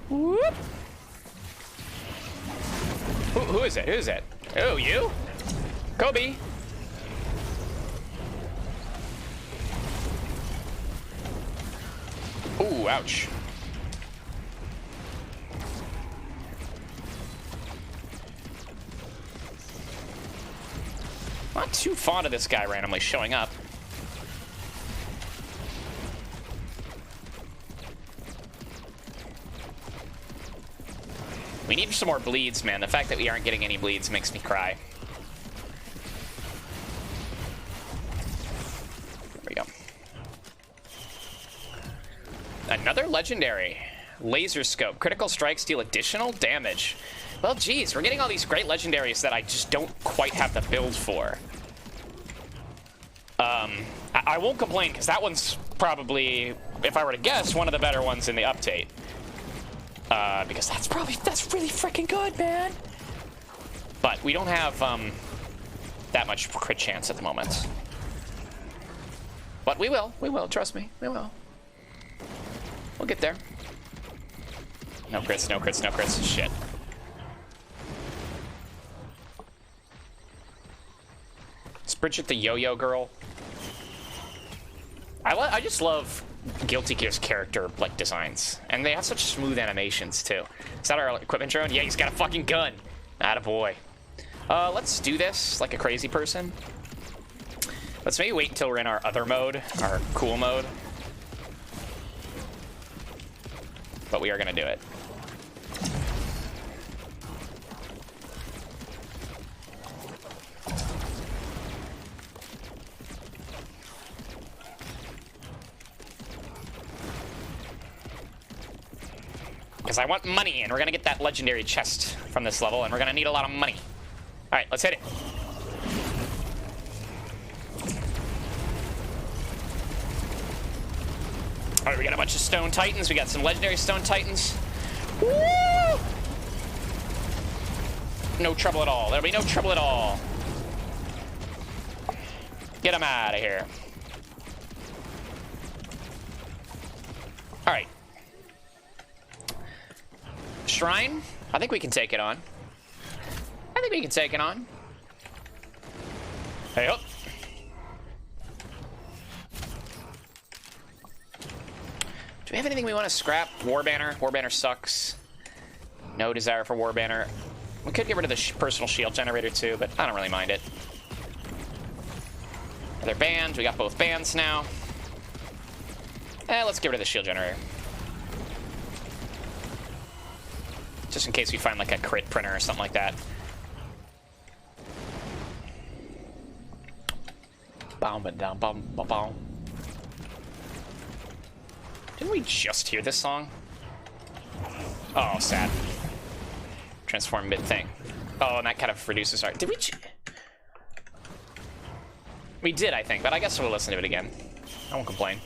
Whoop. Who is it? Who is it? Oh, you? Kobe. Ooh, ouch. Not too fond of this guy randomly showing up. We need some more bleeds, man. The fact that we aren't getting any bleeds makes me cry. There we go. Another legendary. Laser scope. Critical strikes deal additional damage. Well, geez, we're getting all these great legendaries that I just don't quite have the build for. I won't complain, because that one's probably, if I were to guess, one of the better ones in the update. Because that's really freaking good, man. But we don't have that much crit chance at the moment. But we will, trust me, we will. We'll get there. No crits, no crits, no crits, shit. Is Bridget the yo-yo girl? I just love Guilty Gear's character like designs, and they have such smooth animations too. Is that our equipment drone? Yeah, he's got a fucking gun. Attaboy. Let's do this like a crazy person. Let's maybe wait until we're in our other mode, our cool mode. But we are gonna do it. Because I want money, and we're gonna get that legendary chest from this level, and we're gonna need a lot of money. All right, let's hit it. All right, we got a bunch of stone titans. We got some legendary stone titans. Woo! No trouble at all. There'll be no trouble at all. Get them out of here. All right. Shrine. I think we can take it on. I think we can take it on. Hey up. Do we have anything we want to scrap? War Banner. War Banner sucks. No desire for War Banner. We could get rid of the personal shield generator too, but I don't really mind it. They're banned. We got both bans now. Let's get rid of the shield generator. Just in case we find like a crit printer or something like that. Didn't we just hear this song? Oh, sad. Transform mid thing. Oh, and that kind of reduces our... Did we... We did, I think, but I guess we'll listen to it again. I won't complain.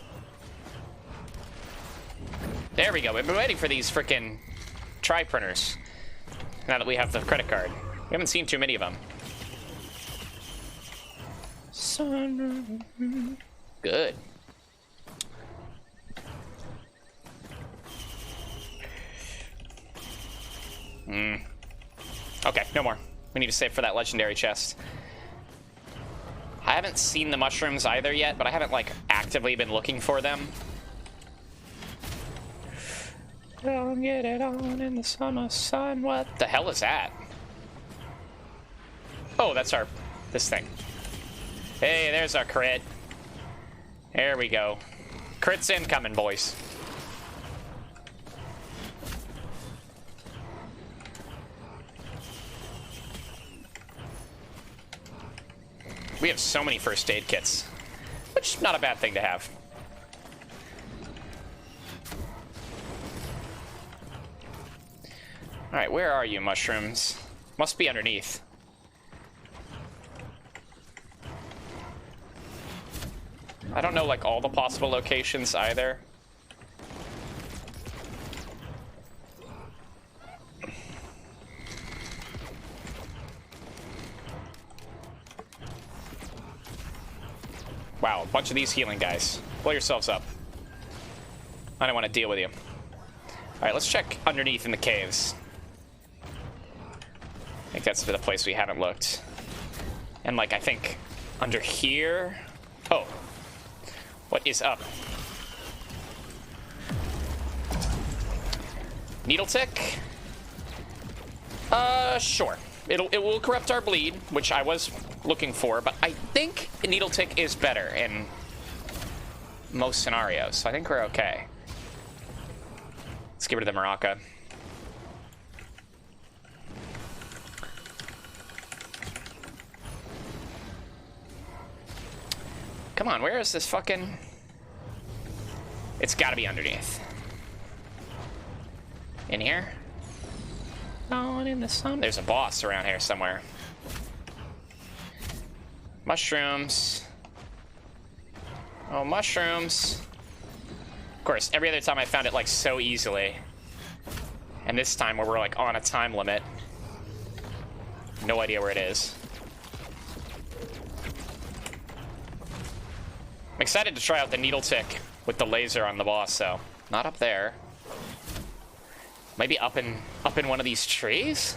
There we go. We've been waiting for these frickin' tri-printers. Now that we have the credit card. We haven't seen too many of them. Good. Okay, no more. We need to save for that legendary chest. I haven't seen the mushrooms either yet, but I haven't, like, actively been looking for them. Don't get it on in the summer sun. What the hell is that? Oh, that's our... this thing. Hey, there's our crit. There we go. Crits incoming, boys. We have so many first aid kits, which is not a bad thing to have. All right, where are you, mushrooms? Must be underneath. I don't know, like, all the possible locations either. Wow, a bunch of these healing guys. Blow yourselves up. I don't want to deal with you. All right, let's check underneath in the caves. I think that's the place we haven't looked. And, like, I think under here... Oh. What is up? Needle tick? Sure. It will corrupt our bleed, which I was looking for, but I think needle tick is better in most scenarios, so I think we're okay. Let's get rid of the Maraca. Come on, where is this fucking... It's gotta be underneath. In here? Down in the sun. There's a boss around here somewhere. Mushrooms. Oh, mushrooms. Of course, every other time I found it, like, so easily. And this time where we're, like, on a time limit. No idea where it is. I'm excited to try out the needle tick with the laser on the boss, though. Not up there. Maybe up in one of these trees?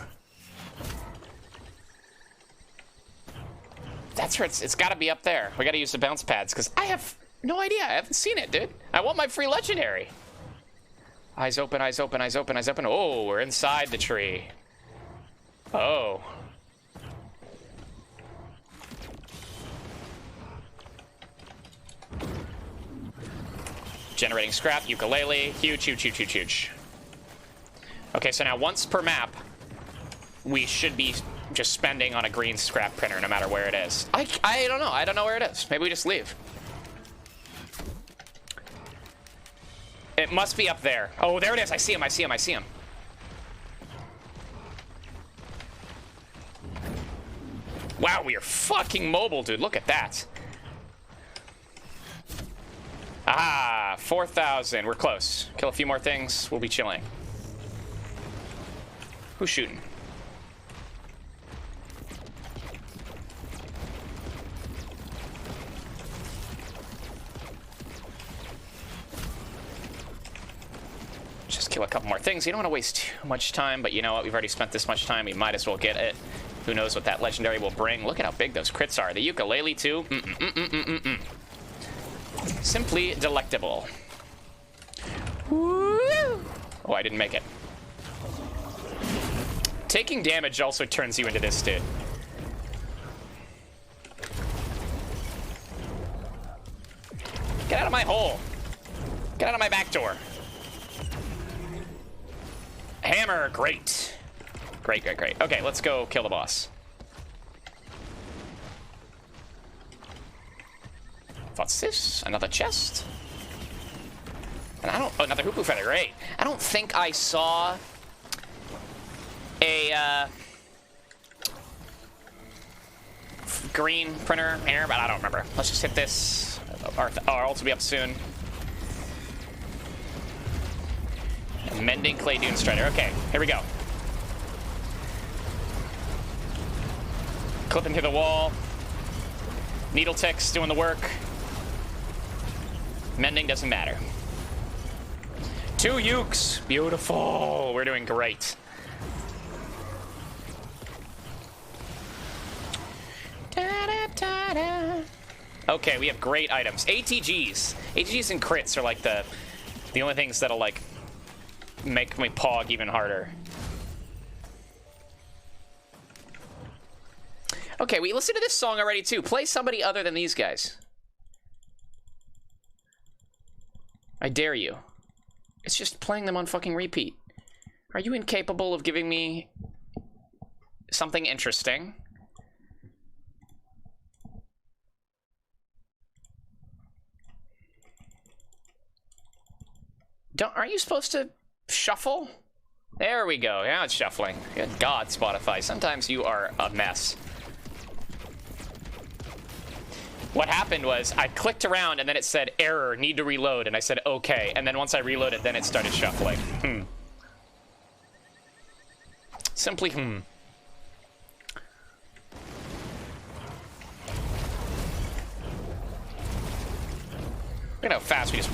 That's where it's got to be up there. We got to use the bounce pads, because I have no idea. I haven't seen it, dude. I want my free legendary. Eyes open, eyes open, eyes open, eyes open. Oh, we're inside the tree. Oh. Generating scrap, ukulele. Huge, huge, huge, huge, huge. Okay, so now once per map, we should be just spending on a green scrap printer no matter where it is. I don't know. I don't know where it is. Maybe we just leave. It must be up there. Oh, there it is. I see him. I see him. I see him. Wow, we are fucking mobile, dude. Look at that. Ah, 4,000. We're close. Kill a few more things. We'll be chilling. Who's shooting? Just kill a couple more things. You don't want to waste too much time, but you know what? We've already spent this much time. We might as well get it. Who knows what that legendary will bring. Look at how big those crits are. The ukulele, too. Simply delectable. Woo! Oh, I didn't make it. Taking damage also turns you into this dude. Get out of my hole. Get out of my back door. Hammer, great. Great, great, great. Okay, let's go kill the boss. What's this? Another chest? And I don't... Oh, another hoopoo feather, great. I don't think I saw a, green printer here, but I don't remember. Let's just hit this. Our ult will be up soon. Mending Clay Dune Strider. Okay, here we go. Clipping through the wall. Needle ticks doing the work. Mending doesn't matter. 2 ukes. Beautiful. We're doing great. Okay, we have great items. ATGs. ATGs and crits are like the only things that'll like make me pog even harder. Okay, we listened to this song already too. Play somebody other than these guys. I dare you. It's just playing them on fucking repeat. Are you incapable of giving me something interesting? Aren't you supposed to shuffle? There we go. Yeah, it's shuffling. Good God, Spotify. Sometimes you are a mess. What happened was I clicked around and then it said error, need to reload, and I said okay, and then once I reloaded, then it started shuffling. Simply Look at how fast we just...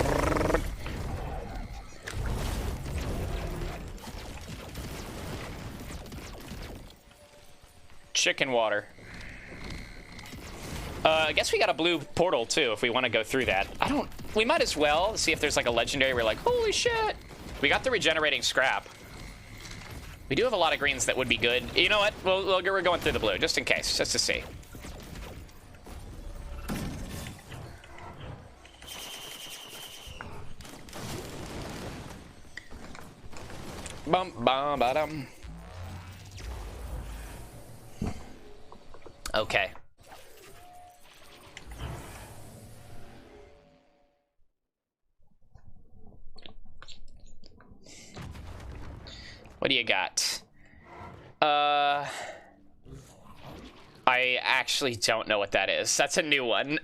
Chicken water. I guess we got a blue portal too if we want to go through that. We might as well see if there's like a legendary we're like, holy shit. We got the regenerating scrap. We do have a lot of greens that would be good. You know what? We're going through the blue just in case, just to see. Bum bum ba dum. Okay. What do you got? I actually don't know what that is. That's a new one.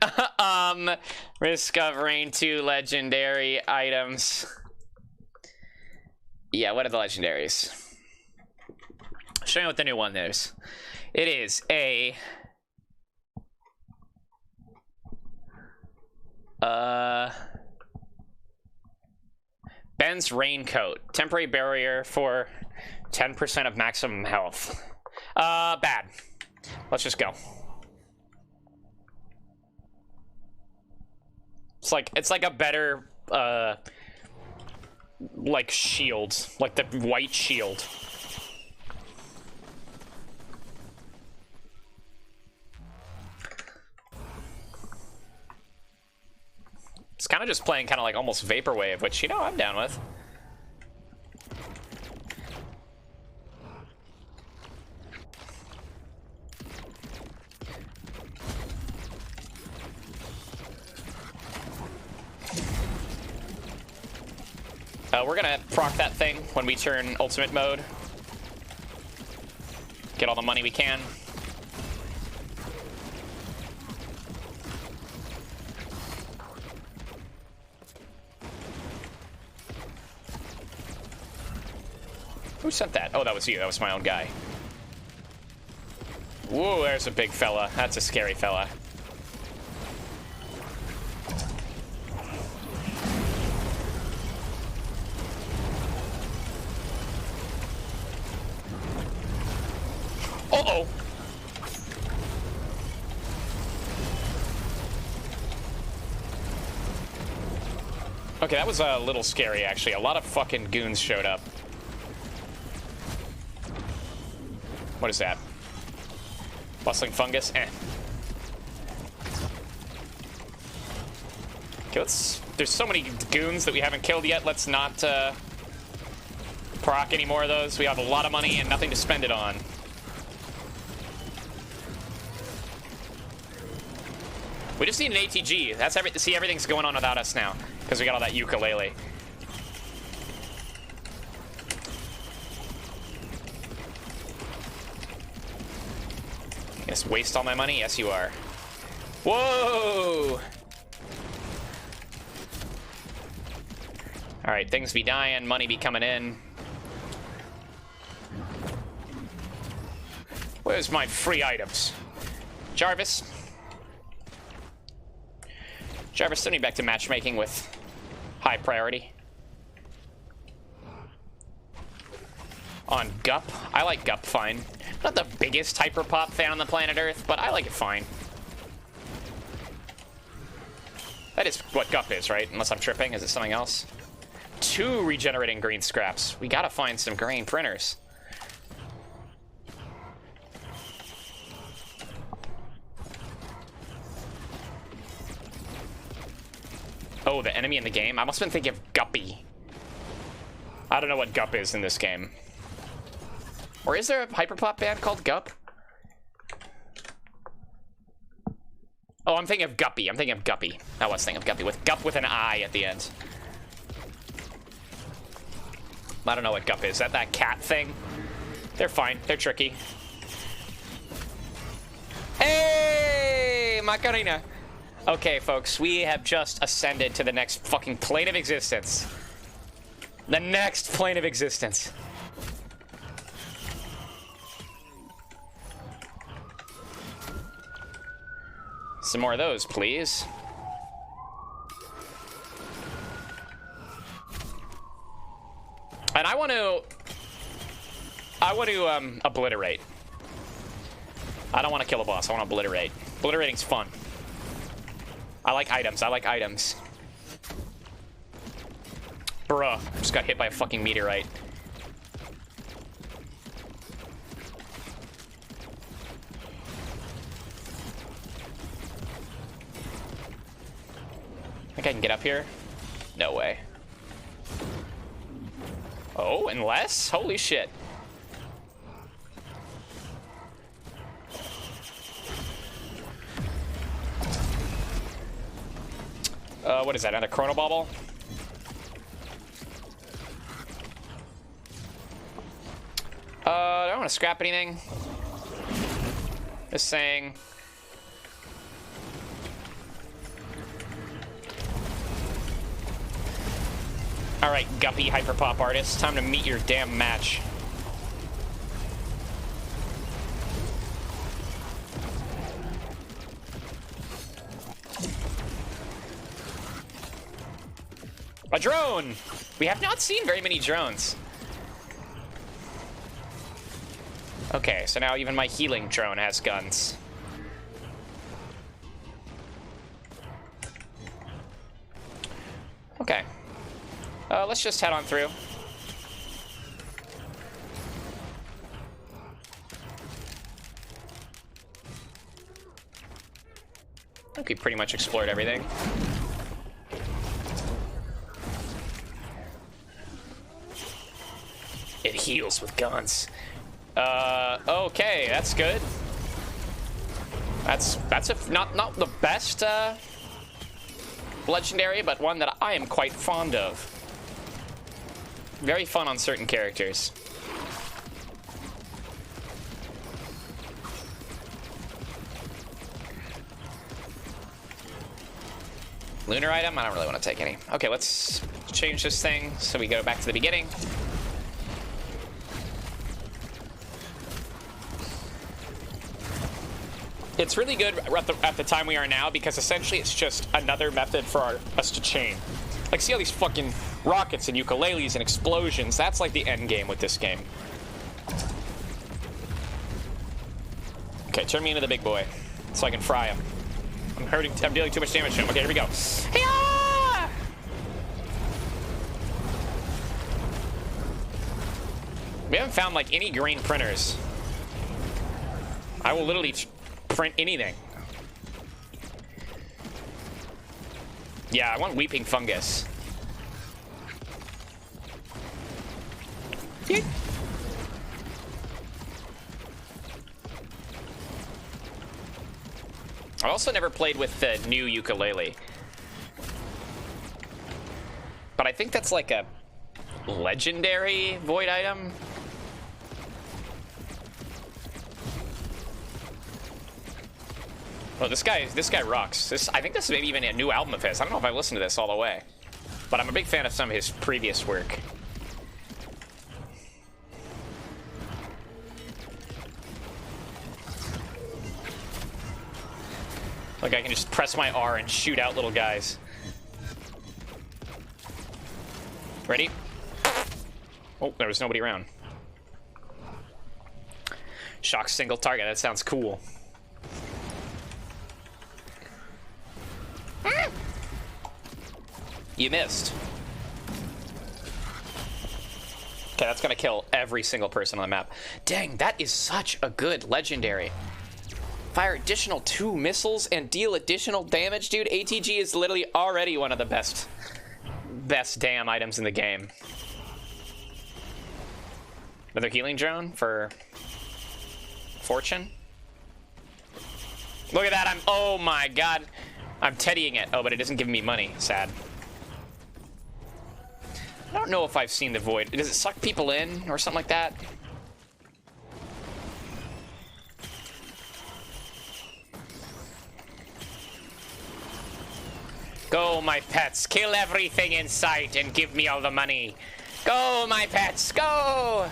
Discovering 2 legendary items. Yeah, what are the legendaries? Show me what the new one is. It is a... Ben's Raincoat. Temporary barrier for 10% of maximum health. Bad. Let's just go. It's like a better, like shield. Like the white shield. It's kind of just playing kind of like almost Vaporwave, which, you know, I'm down with. We're gonna proc that thing when we turn ultimate mode. Get all the money we can. Who sent that? Oh, that was you. That was my own guy. Whoa, there's a big fella. That's a scary fella. Uh-oh. Okay, that was a little scary, actually. A lot of fucking goons showed up. What is that? Bustling fungus? Eh. Okay, let's... There's so many goons that we haven't killed yet. Let's not, proc any more of those. We have a lot of money and nothing to spend it on. We just need an ATG. That's see, everything's going on without us now. Because we got all that ukulele. Just waste all my money? Yes, you are. Whoa! Alright, things be dying, money be coming in. Where's my free items? Jarvis? Jarvis, send me back to matchmaking with high priority. On Gup. I like Gup fine. Not the biggest hyperpop fan on the planet Earth, but I like it fine. That is what Gup is, right? Unless I'm tripping. Is it something else? 2 regenerating green scraps. We gotta find some green printers. Oh, the enemy in the game? I must have been thinking of Guppy. I don't know what Gup is in this game. Or is there a hyperpop band called Gup? Oh, I'm thinking of Guppy. I'm thinking of Guppy. I was thinking of Guppy with Gup with an I at the end. I don't know what Gup is. Is that cat thing? They're fine. They're tricky. Hey, Macarena. Okay, folks, we have just ascended to the next fucking plane of existence. The next plane of existence. Some more of those, please. And I want to obliterate. I don't want to kill a boss. I want to obliterate. Obliterating's fun. I like items. I like items. Bruh. Just got hit by a fucking meteorite. Think I can get up here? No way. Oh, unless? Holy shit. What is that? Another chrono bauble? I don't want to scrap anything. Just saying. Alright, Guppy hyperpop artist. Time to meet your damn match. A drone! We have not seen very many drones. Okay, so now even my healing drone has guns. Okay. Let's just head on through. I think we pretty much explored everything. It heals with guns. Okay, that's good. That's not the best legendary, but one that I am quite fond of. Very fun on certain characters. Lunar item? I don't really want to take any. Okay, let's change this thing so we go back to the beginning. It's really good at the time we are now because essentially it's just another method for us to chain. Like, see all these fucking rockets and ukuleles and explosions? That's like the end game with this game. Okay, turn me into the big boy so I can fry him. I'm dealing too much damage to him. Okay, here we go. Hi-ya! We haven't found like any green printers. I will literally print anything. Yeah, I want weeping fungus. Yeet. I've also never played with the new ukulele. But I think that's like a legendary Void item. Oh, this guy rocks. I think this is maybe even a new album of his. I don't know if I listened to this all the way. But I'm a big fan of some of his previous work. Like, I can just press my R and shoot out little guys. Ready? Oh, there was nobody around. Shock single target. That sounds cool. You missed. Okay, that's gonna kill every single person on the map. Dang, that is such a good legendary. Fire additional 2 missiles and deal additional damage, dude. ATG is literally already one of the best damn items in the game. Another healing drone for Fortune. Look at that, oh my god. I'm teddying it. Oh, but it isn't giving me money. Sad. I don't know if I've seen the Void. Does it suck people in or something like that? Go, my pets. Kill everything in sight and give me all the money. Go, my pets. Go!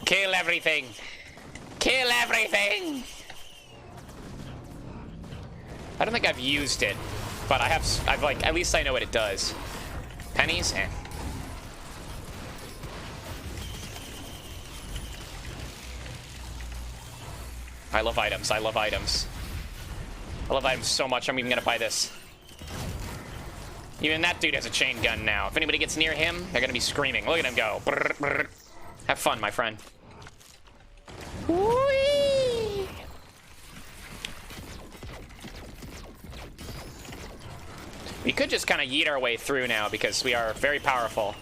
Kill everything. Kill everything! I don't think I've used it, but I've like, at least I know what it does. Pennies? Eh. I love items. I love items. I love items so much, I'm even gonna buy this. Even that dude has a chain gun now. If anybody gets near him, they're gonna be screaming. Look at him go. Brr, brr. Have fun, my friend. Whee! We could just kind of yeet our way through now because we are very powerful.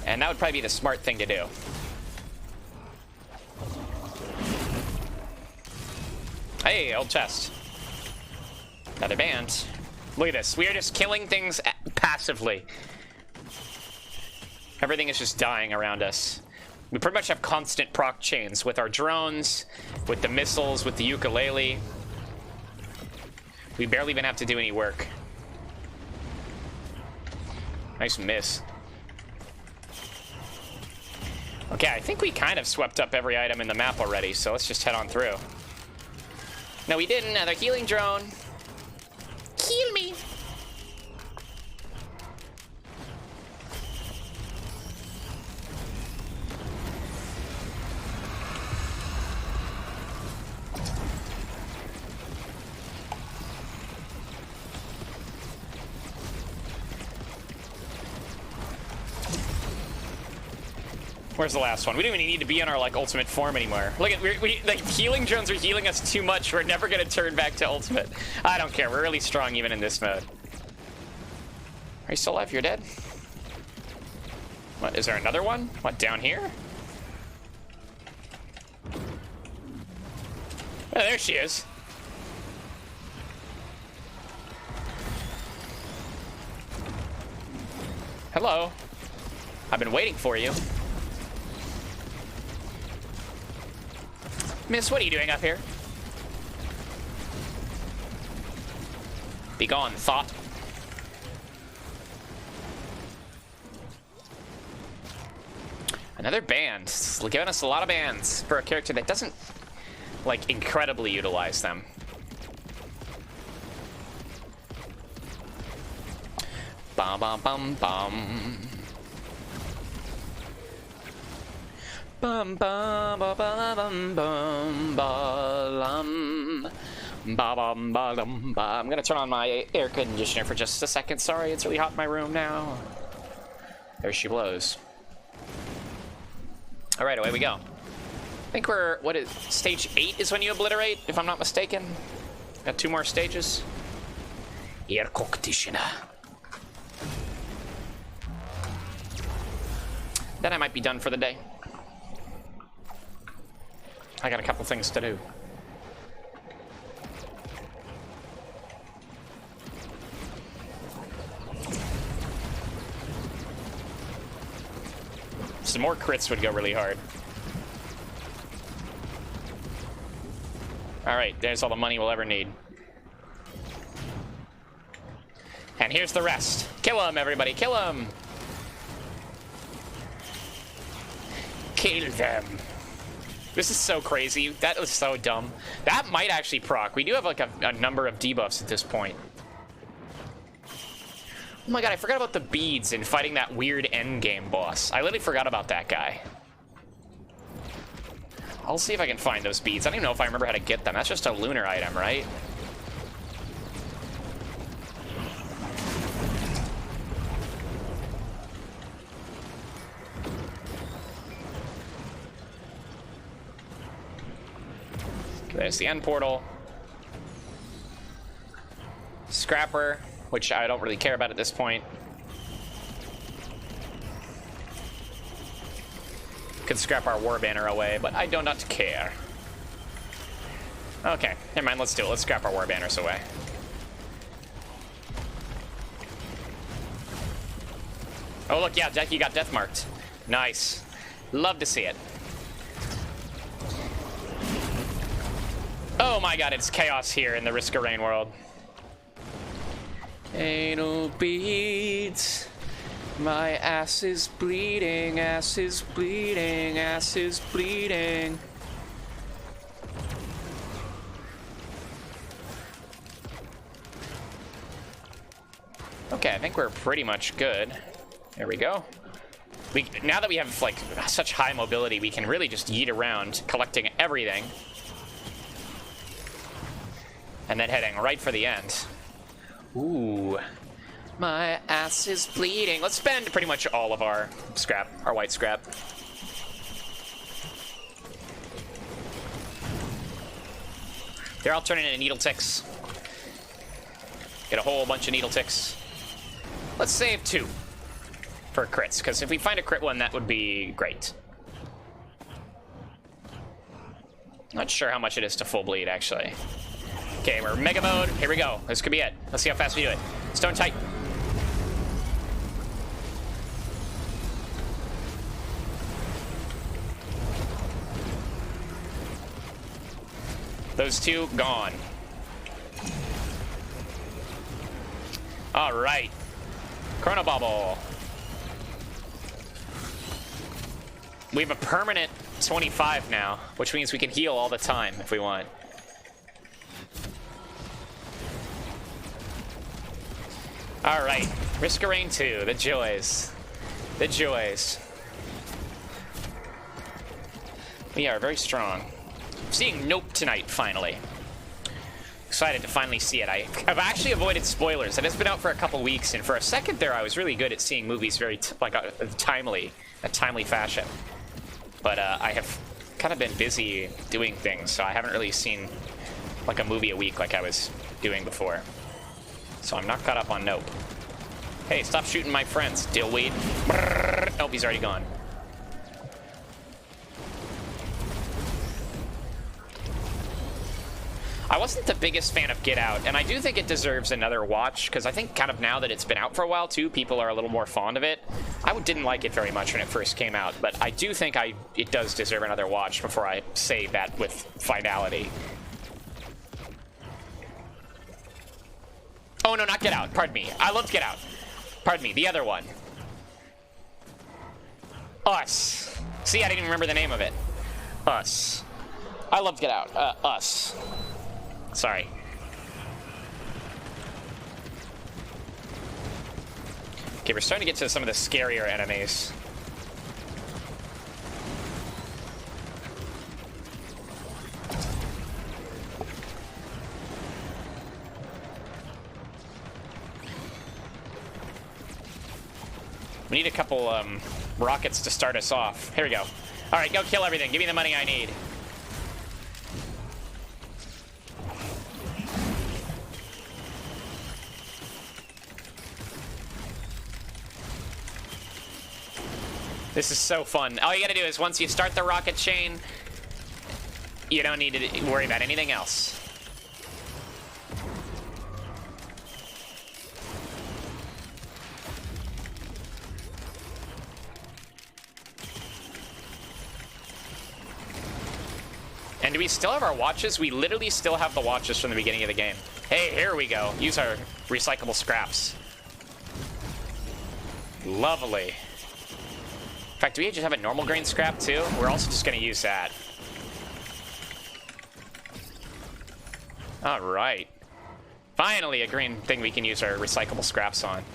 And that would probably be the smart thing to do. Hey, old chest. Another band. Look at this. We are just killing things passively. Everything is just dying around us. We pretty much have constant proc chains with our drones, with the missiles, with the ukulele. We barely even have to do any work. Nice miss. Okay, I think we kind of swept up every item in the map already, so let's just head on through. No, we didn't. Another healing drone. Heal me. Where's the last one? We don't even need to be in our like ultimate form anymore. Look at we like healing drones are healing us too much. We're never gonna turn back to ultimate. I don't care. We're really strong even in this mode. Are you still alive? You're dead. What? Is there another one? What, down here? Oh, there she is. Hello. I've been waiting for you. Miss, what are you doing up here? Be gone, thought. Another band. It's giving us a lot of bands for a character that doesn't, like, incredibly utilize them. Bum bum bum bum. Bum bum bum bum bum bum. I'm gonna turn on my air conditioner for just a second. Sorry, it's really hot in my room now. There she blows. All right, away we go. I think we're, what is, stage 8 is when you obliterate, if I'm not mistaken. Got 2 more stages. Air conditioner. Then I might be done for the day. I got a couple things to do. Some more crits would go really hard. Alright, there's all the money we'll ever need. And here's the rest. Kill him, everybody, kill him! Kill them. This is so crazy. That was so dumb. That might actually proc. We do have like a number of debuffs at this point. Oh my god, I forgot about the beads in fighting that weird endgame boss. I literally forgot about that guy. I'll see if I can find those beads. I don't even know if I remember how to get them. That's just a lunar item, right? There's the end portal. Scrapper, which I don't really care about at this point. Could scrap our war banner away, but I do not care. Okay, never mind, let's do it. Let's scrap our war banners away. Oh look, yeah, Jackie got death marked. Nice. Love to see it. Oh my god, it's chaos here in the Risk of Rain world. Anal beads. My ass is bleeding, ass is bleeding, ass is bleeding. Okay, I think we're pretty much good. There we go. Now that we have like such high mobility, we can really just yeet around collecting everything. And then heading right for the end. Ooh. My ass is bleeding. Let's spend pretty much all of our scrap, our white scrap. They're all turning into needle ticks. Get a whole bunch of needle ticks. Let's save 2 for crits, because if we find a crit one, that would be great. Not sure how much it is to full bleed, actually. Okay, we're mega mode. Here we go. This could be it. Let's see how fast we do it. Stone tight. Those 2 gone. All right. Chrono Bobble. We have a permanent 25 now, which means we can heal all the time if we want. All right, Risk of Rain 2, the joys. The joys. We are very strong. Seeing Nope tonight, finally. Excited to finally see it. I've actually avoided spoilers. It has been out for a couple weeks, and for a second there, I was really good at seeing movies very a timely fashion. But I have kind of been busy doing things, so I haven't really seen like a movie a week like I was doing before. So I'm not caught up on Nope. Hey, stop shooting my friends, dillweed. Brrr. Nope, he's already gone. I wasn't the biggest fan of Get Out, and I do think it deserves another watch, because I think kind of now that it's been out for a while, too, people are a little more fond of it. I didn't like it very much when it first came out, but I do think it does deserve another watch before I say that with finality. Oh, no, not Get Out. Pardon me. I loved Get Out. Pardon me. The other one. Us. See, I didn't even remember the name of it. Us. I love Get Out. Us. Sorry. Okay, we're starting to get to some of the scarier enemies. We need a couple rockets to start us off. Here we go. All right, go kill everything. Give me the money I need. This is so fun. All you gotta do is once you start the rocket chain, you don't need to worry about anything else. And do we still have our watches? We literally still have the watches from the beginning of the game. Hey, here we go. Use our recyclable scraps. Lovely. In fact, do we just have a normal grain scrap too? We're also just gonna use that. All right. Finally, a green thing we can use our recyclable scraps on.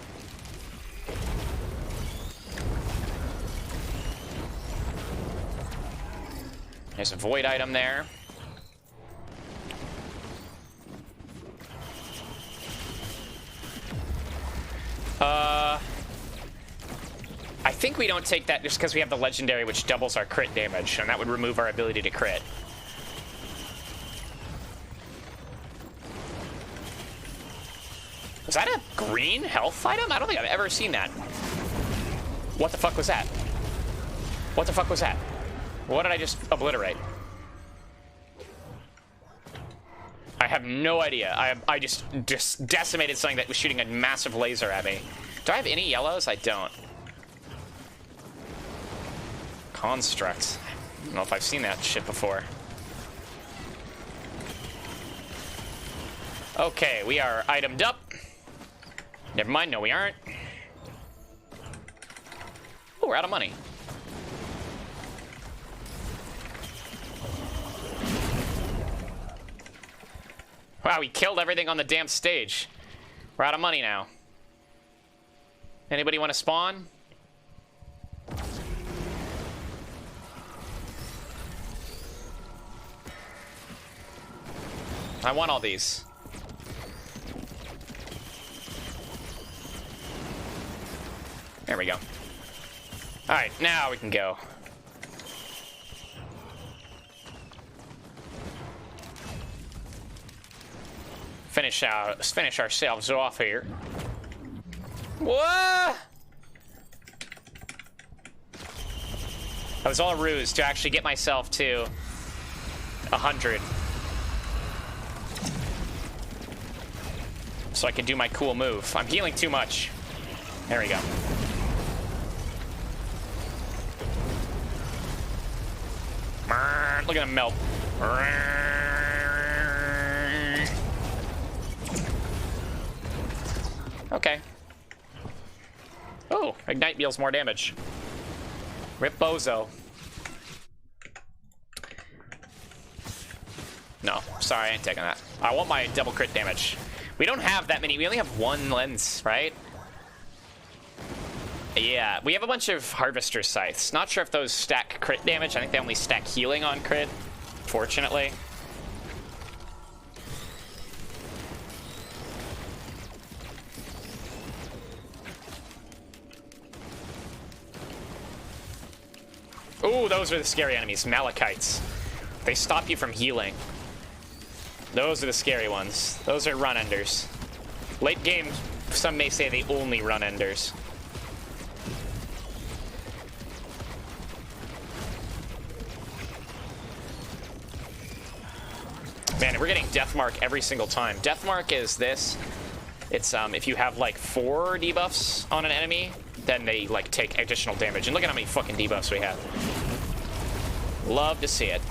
There's a void item there. I think we don't take that just because we have the legendary, which doubles our crit damage, and that would remove our ability to crit. Was that a green health item? I don't think I've ever seen that. What the fuck was that? What the fuck was that? What did I just obliterate? I have no idea. I just decimated something that was shooting a massive laser at me. Do I have any yellows? I don't. Construct. I don't know if I've seen that shit before. Okay, we are itemed up. Never mind, no we aren't. Oh, we're out of money. Wow, we killed everything on the damn stage. We're out of money now. Anybody want to spawn? I want all these. There we go. Alright, now we can go. Finish ourselves off here. What? That was all a ruse to actually get myself to 100. So I can do my cool move. I'm healing too much. There we go. Look at him melt. Okay. Oh, Ignite deals more damage. Rip Bozo. No, sorry, I ain't taking that. I want my double crit damage. We don't have that many. We only have one lens, right? Yeah, we have a bunch of Harvester Scythes. Not sure if those stack crit damage. I think they only stack healing on crit, fortunately. Ooh, those are the scary enemies. Malachites. They stop you from healing. Those are the scary ones. Those are run-enders. Late game, some may say they only run-enders. Man, we're getting Deathmark every single time. Deathmark is this. It's if you have like 4 debuffs on an enemy, then they like take additional damage. And look at how many fucking debuffs we have. Love to see it.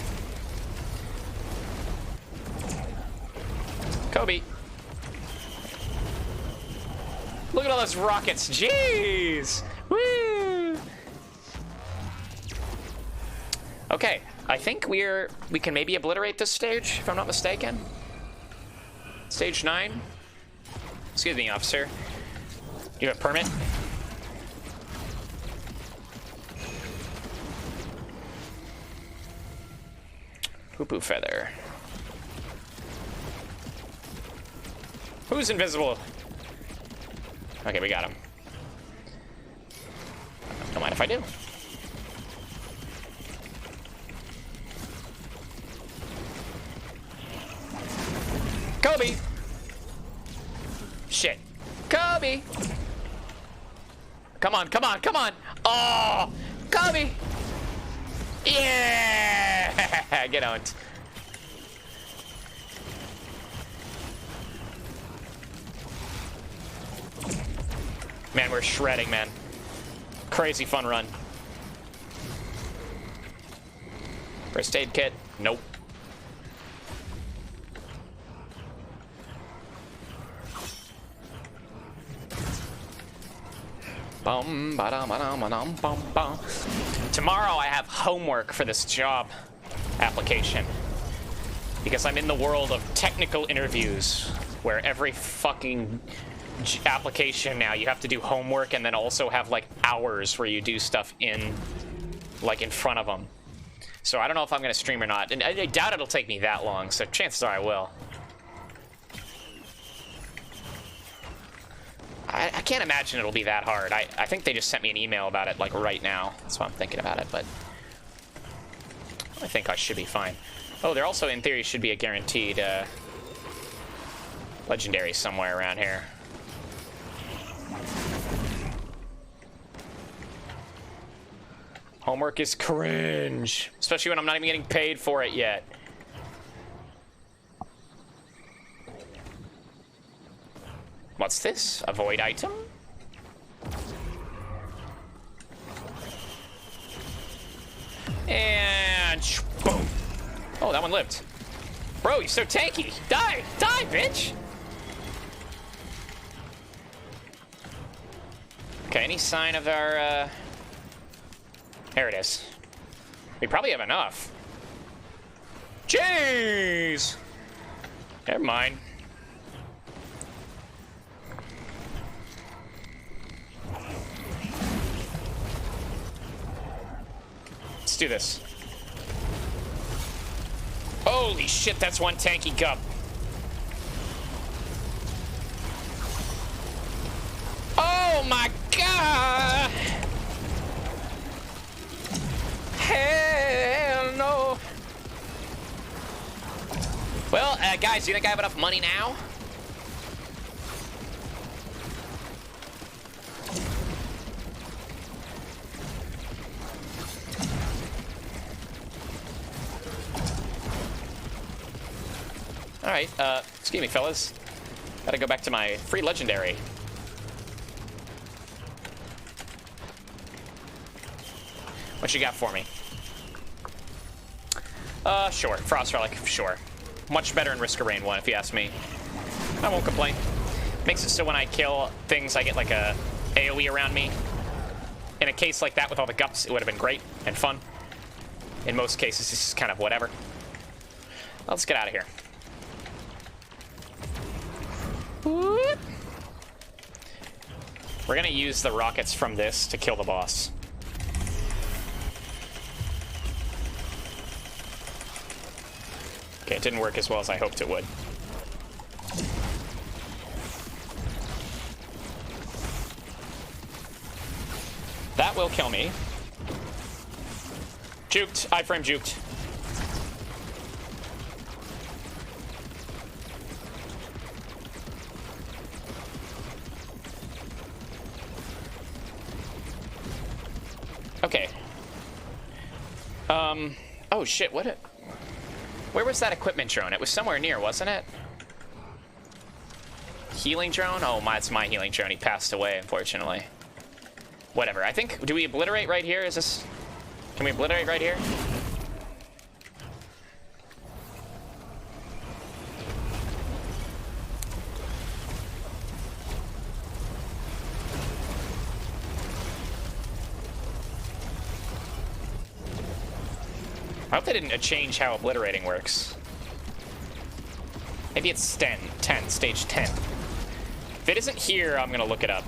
Kobe. Look at all those rockets. Jeez. Woo. Okay, I think we can maybe obliterate this stage, if I'm not mistaken. Stage 9. Excuse me, officer. Do you have a permit? Poo-poo feather. Who's invisible? Okay, we got him. Don't mind if I do. Kobe! Shit. Kobe! Come on, come on, come on! Oh! Kobe! Yeah! Get owned. Man, we're shredding, man. Crazy fun run. First aid kit? Nope. Bum, ba-dum, ba-dum, ba-dum, bum, bum. Tomorrow I have homework for this job application. Because I'm in the world of technical interviews, where every fucking application now you have to do homework and then also have like hours where you do stuff in front of them. So I don't know if I'm gonna stream or not, and I doubt it'll take me that long, so chances are I will. I can't imagine it'll be that hard. I think they just sent me an email about it like right now. That's why I'm thinking about it, but I think I should be fine. Oh, there also in theory should be a guaranteed legendary somewhere around here. Homework is cringe, especially when I'm not even getting paid for it yet. What's this? A void item? And boom. Oh, that one lived. Bro, you're so tanky. Die! Die, bitch! Okay, any sign of our, There it is. We probably have enough. Jeez! Never mind. Let's do this. Holy shit, that's one tanky gup. Oh my god! Hell no! Well, guys, do you think I have enough money now? Alright, excuse me, fellas. Gotta go back to my free legendary. What you got for me? Sure. Frost Relic, sure. Much better in Risk of Rain 1, if you ask me. I won't complain. Makes it so when I kill things, I get like a AoE around me. In a case like that with all the gups, it would have been great and fun. In most cases, this is kind of whatever. Let's get out of here. We're gonna use the rockets from this to kill the boss. Okay, it didn't work as well as I hoped it would. That will kill me. Juked. iframe juked. Okay. Oh shit, where was that equipment drone? It was somewhere near, wasn't it? Healing drone? Oh, it's my healing drone. He passed away, unfortunately. Whatever. I think, do we obliterate right here? Can we obliterate right here? I hope they didn't change how obliterating works. Maybe it's 10, stage 10. If it isn't here, I'm gonna look it up.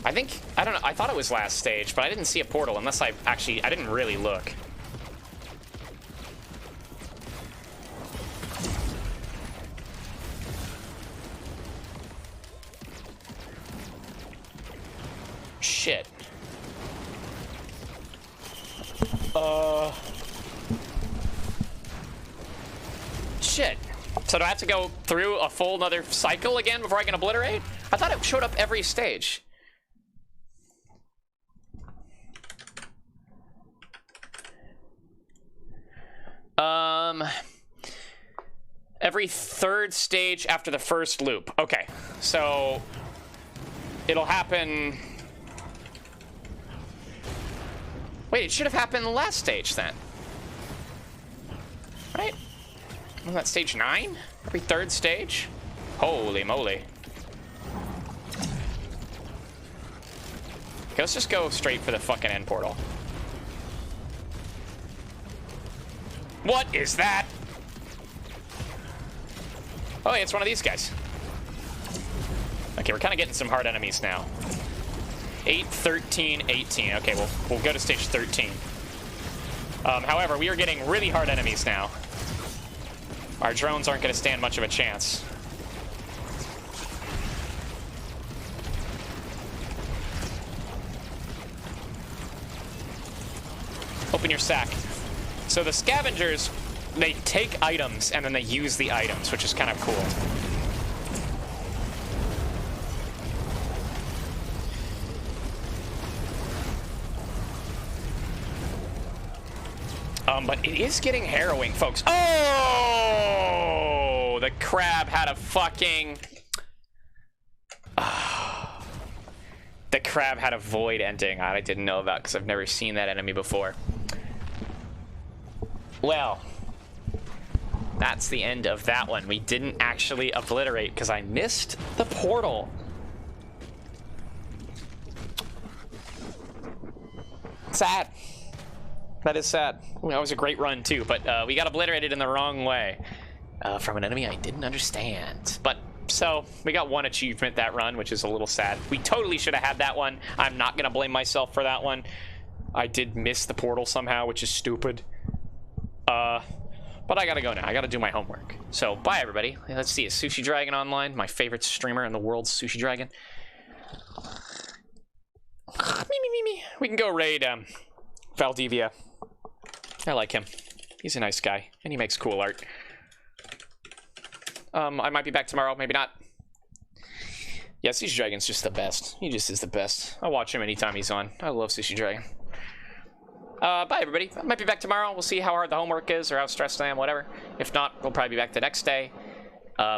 I think, I don't know, I thought it was last stage, but I didn't see a portal unless I didn't really look. Shit. Shit. So do I have to go through a full another cycle again before I can obliterate? I thought it showed up every stage. Every third stage after the first loop. Okay, so it'll happen. Wait, it should have happened in the last stage then. Right? Wasn't that stage 9? Every third stage? Holy moly. Okay, let's just go straight for the fucking end portal. What is that? Oh, hey, it's one of these guys. Okay, we're kind of getting some hard enemies now. 8, 13, 18. Okay, we'll go to stage 13. However, we are getting really hard enemies now. Our drones aren't going to stand much of a chance. Open your sack. So the scavengers, they take items and then they use the items, which is kind of cool. But it is getting harrowing, folks. Oh! The crab had a fucking... The crab had a void ending I didn't know about because I've never seen that enemy before. Well, that's the end of that one. We didn't actually obliterate because I missed the portal. Sad. That is sad. That was a great run too, but we got obliterated in the wrong way from an enemy I didn't understand. But so we got one achievement that run, which is a little sad. We totally should have had that one. I'm not gonna blame myself for that one. I did miss the portal somehow, which is stupid. But I gotta go now. I gotta do my homework. So bye everybody. Let's see, is Sushi Dragon online? My favorite streamer in the world, Sushi Dragon. Me. We can go raid Valdivia. I like him. He's a nice guy, and he makes cool art. I might be back tomorrow, maybe not. Yeah, Sushi Dragon's just the best. He just is the best. I'll watch him anytime he's on. I love Sushi Dragon. Bye, everybody. I might be back tomorrow. We'll see how hard the homework is or how stressed I am, whatever. If not, we'll probably be back the next day.